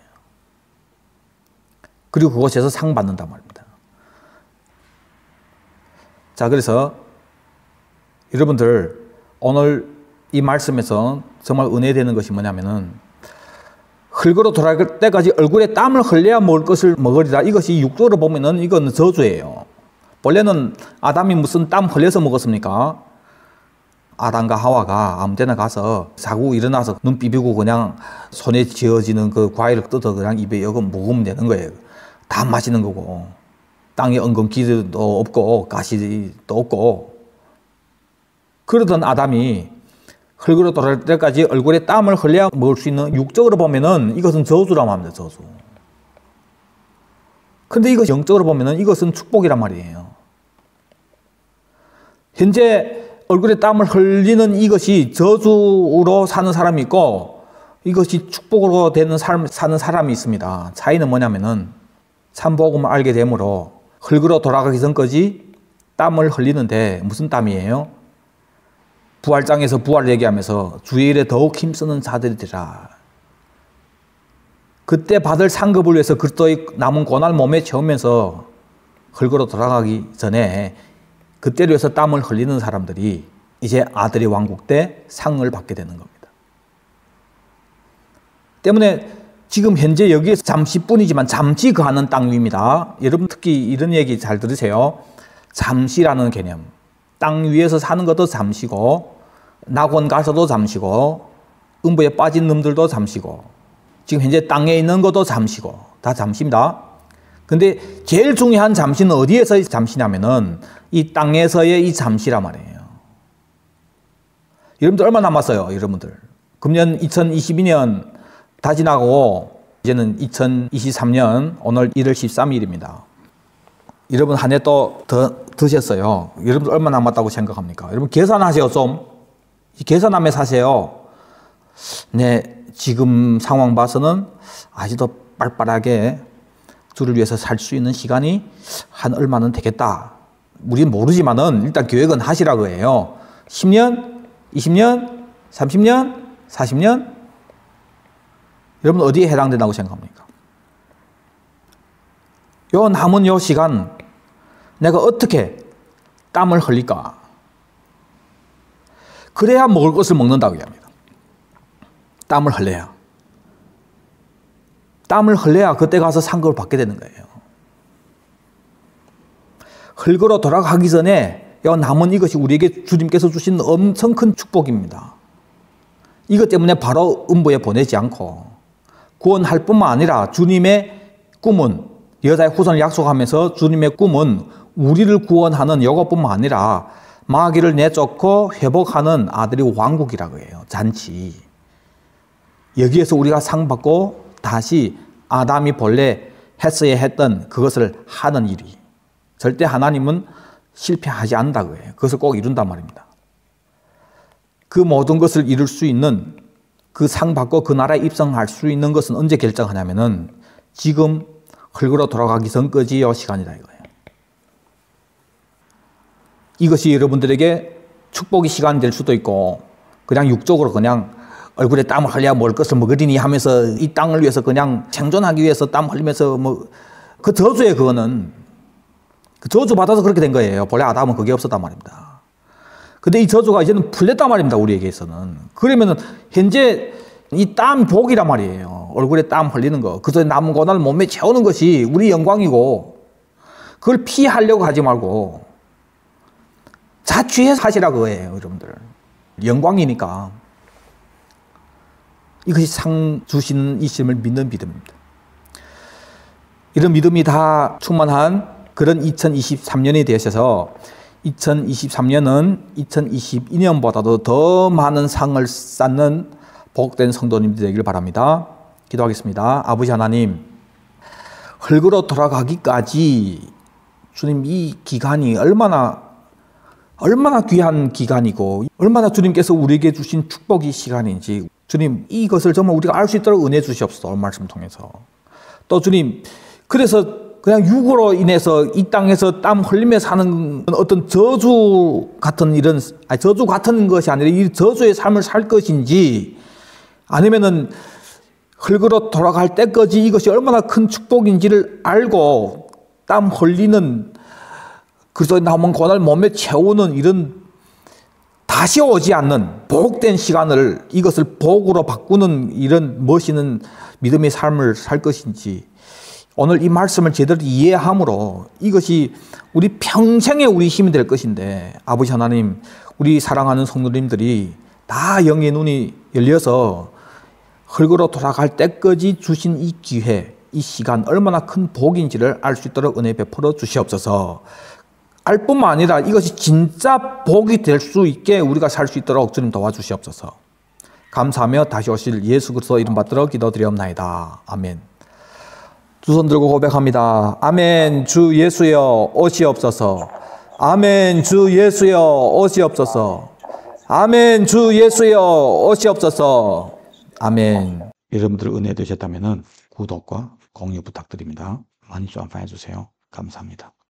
그리고 그곳에서 상 받는단 말입니다. 자, 그래서 여러분들 오늘 이 말씀에서 정말 은혜되는 것이 뭐냐면은 흙으로 돌아갈 때까지 얼굴에 땀을 흘려야 먹을 것을 먹으리라. 이것이 육도로 보면은 이건 저주예요. 원래는 아담이 무슨 땀 흘려서 먹었습니까? 아담과 하와가 아무 데나 가서 자고 일어나서 눈 비비고 그냥 손에 쥐어지는 그 과일을 뜯어 그냥 입에 여고 먹으면 되는 거예요. 다 마시는 거고 땅에 엉겅퀴도 없고 가시도 없고 그러던 아담이 흙으로 돌아갈 때까지 얼굴에 땀을 흘려야 먹을 수 있는 육적으로 보면은 이것은 저주라고 합니다. 저주. 근데 이거 영적으로 보면은 이것은 축복이란 말이에요. 현재 얼굴에 땀을 흘리는 이것이 저주로 사는 사람이 있고 이것이 축복으로 되는 삶을 사는 사람이 있습니다. 차이는 뭐냐면은 참 복음을 알게 되므로 흙으로 돌아가기 전까지 땀을 흘리는데 무슨 땀이에요? 부활장에서 부활을 얘기하면서 주의 일에 더욱 힘쓰는 자들이라. 그때 받을 상급을 위해서 그리스도의 남은 고난 몸에 채우면서 흙으로 돌아가기 전에 그때를 위해서 땀을 흘리는 사람들이 이제 아들의 왕국 때 상을 받게 되는 겁니다. 때문에 지금 현재 여기에서 잠시뿐이지만 잠시 거하는 땅 위입니다. 여러분 특히 이런 얘기 잘 들으세요. 잠시라는 개념. 땅 위에서 사는 것도 잠시고 낙원 가서도 잠시고 음부에 빠진 놈들도 잠시고 지금 현재 땅에 있는 것도 잠시고 다 잠시입니다. 근데 제일 중요한 잠시는 어디에서의 잠시냐면은 이 땅에서의 이 잠시란 말이에요. 여러분들 얼마 남았어요? 여러분들 금년 2022년 다 지나고 이제는 2023년 오늘 1월 13일입니다. 여러분 한 해 또 더 드셨어요. 여러분들 얼마 남았다고 생각합니까? 여러분 계산하세요. 좀 계산하며 사세요. 네, 지금 상황 봐서는 아직도 빨빨하게 주를 위해서 살 수 있는 시간이 한 얼마는 되겠다. 우리는 모르지만은 일단 계획은 하시라고 해요. 10년, 20년, 30년, 40년? 여러분 어디에 해당된다고 생각합니까? 요 남은 요 시간 내가 어떻게 땀을 흘릴까? 그래야 먹을 것을 먹는다고 얘기합니다. 땀을 흘려야. 땀을 흘려야 그때 가서 상급을 받게 되는 거예요. 흙으로 돌아가기 전에 요 남은 이것이 우리에게 주님께서 주신 엄청 큰 축복입니다. 이것 때문에 바로 음부에 보내지 않고 구원할 뿐만 아니라 주님의 꿈은 여자의 후손을 약속하면서 주님의 꿈은 우리를 구원하는 이것뿐만 아니라 마귀를 내쫓고 회복하는 아들이 왕국이라고 해요. 잔치. 여기에서 우리가 상 받고 다시 아담이 본래 했어야 했던 그것을 하는 일이 절대 하나님은 실패하지 않는다고 해요. 그것을 꼭 이룬단 말입니다. 그 모든 것을 이룰 수 있는 그 상 받고 그 나라에 입성할 수 있는 것은 언제 결정하냐면은 지금 흙으로 돌아가기 전까지의 시간이다 이거예요. 이것이 여러분들에게 축복의 시간이 될 수도 있고 그냥 육적으로 그냥 얼굴에 땀을 흘려야 먹을 것을 먹으리니 하면서 이 땅을 위해서 그냥 생존하기 위해서 땀 흘리면서 뭐 그 저주에 그거는 그 저주 받아서 그렇게 된 거예요. 본래 아담은 그게 없었단 말입니다. 근데 이 저주가 이제는 풀렸단 말입니다. 우리에게서는. 그러면은 현재 이 땀 복이란 말이에요. 얼굴에 땀 흘리는 거. 그래서 남은 고난을 몸에 채우는 것이 우리 영광이고 그걸 피하려고 하지 말고 자취해서 하시라고 그거예요. 여러분들. 영광이니까. 이것이 상 주시는 이심을 믿는 믿음입니다. 이런 믿음이 다 충만한 그런 2023년이 되셔서 2023년은 2022년보다도 더 많은 상을 쌓는 복된 성도님들 되기를 바랍니다. 기도하겠습니다. 아버지 하나님, 흙으로 돌아가기까지 주님 이 기간이 얼마나 귀한 기간이고 얼마나 주님께서 우리에게 주신 축복의 시간인지 주님 이것을 정말 우리가 알 수 있도록 은혜 주시옵소서. 말씀 통해서. 또 주님 그래서 그냥 육으로 인해서 이 땅에서 땀 흘리며 사는 어떤 저주 같은 이런 저주 같은 것이 아니라 이 저주의 삶을 살 것인지 아니면은 흙으로 돌아갈 때까지 이것이 얼마나 큰 축복인지를 알고 땀 흘리는 그래서 남은 고난을 몸에 채우는 이런 다시 오지 않는 복된 시간을 이것을 복으로 바꾸는 이런 멋있는 믿음의 삶을 살 것인지 오늘 이 말씀을 제대로 이해함으로 이것이 우리 평생의 우리 힘이 될 것인데 아버지 하나님 우리 사랑하는 성도님들이 다 영의 눈이 열려서 흙으로 돌아갈 때까지 주신 이 기회 이 시간 얼마나 큰 복인지를 알 수 있도록 은혜 베풀어 주시옵소서. 알 뿐만 아니라 이것이 진짜 복이 될 수 있게 우리가 살 수 있도록 주님 도와주시옵소서. 감사하며 다시 오실 예수 그리스도 이름 받들어 기도드리옵나이다. 아멘. 두 손 들고 고백합니다. 아멘. 주 예수여 오시옵소서. 아멘. 주 예수여 오시옵소서. 아멘. 주 예수여 오시옵소서. 아멘. 여러분들 은혜 되셨다면 구독과 공유 부탁드립니다. 많이 좀 안파해 주세요. 감사합니다.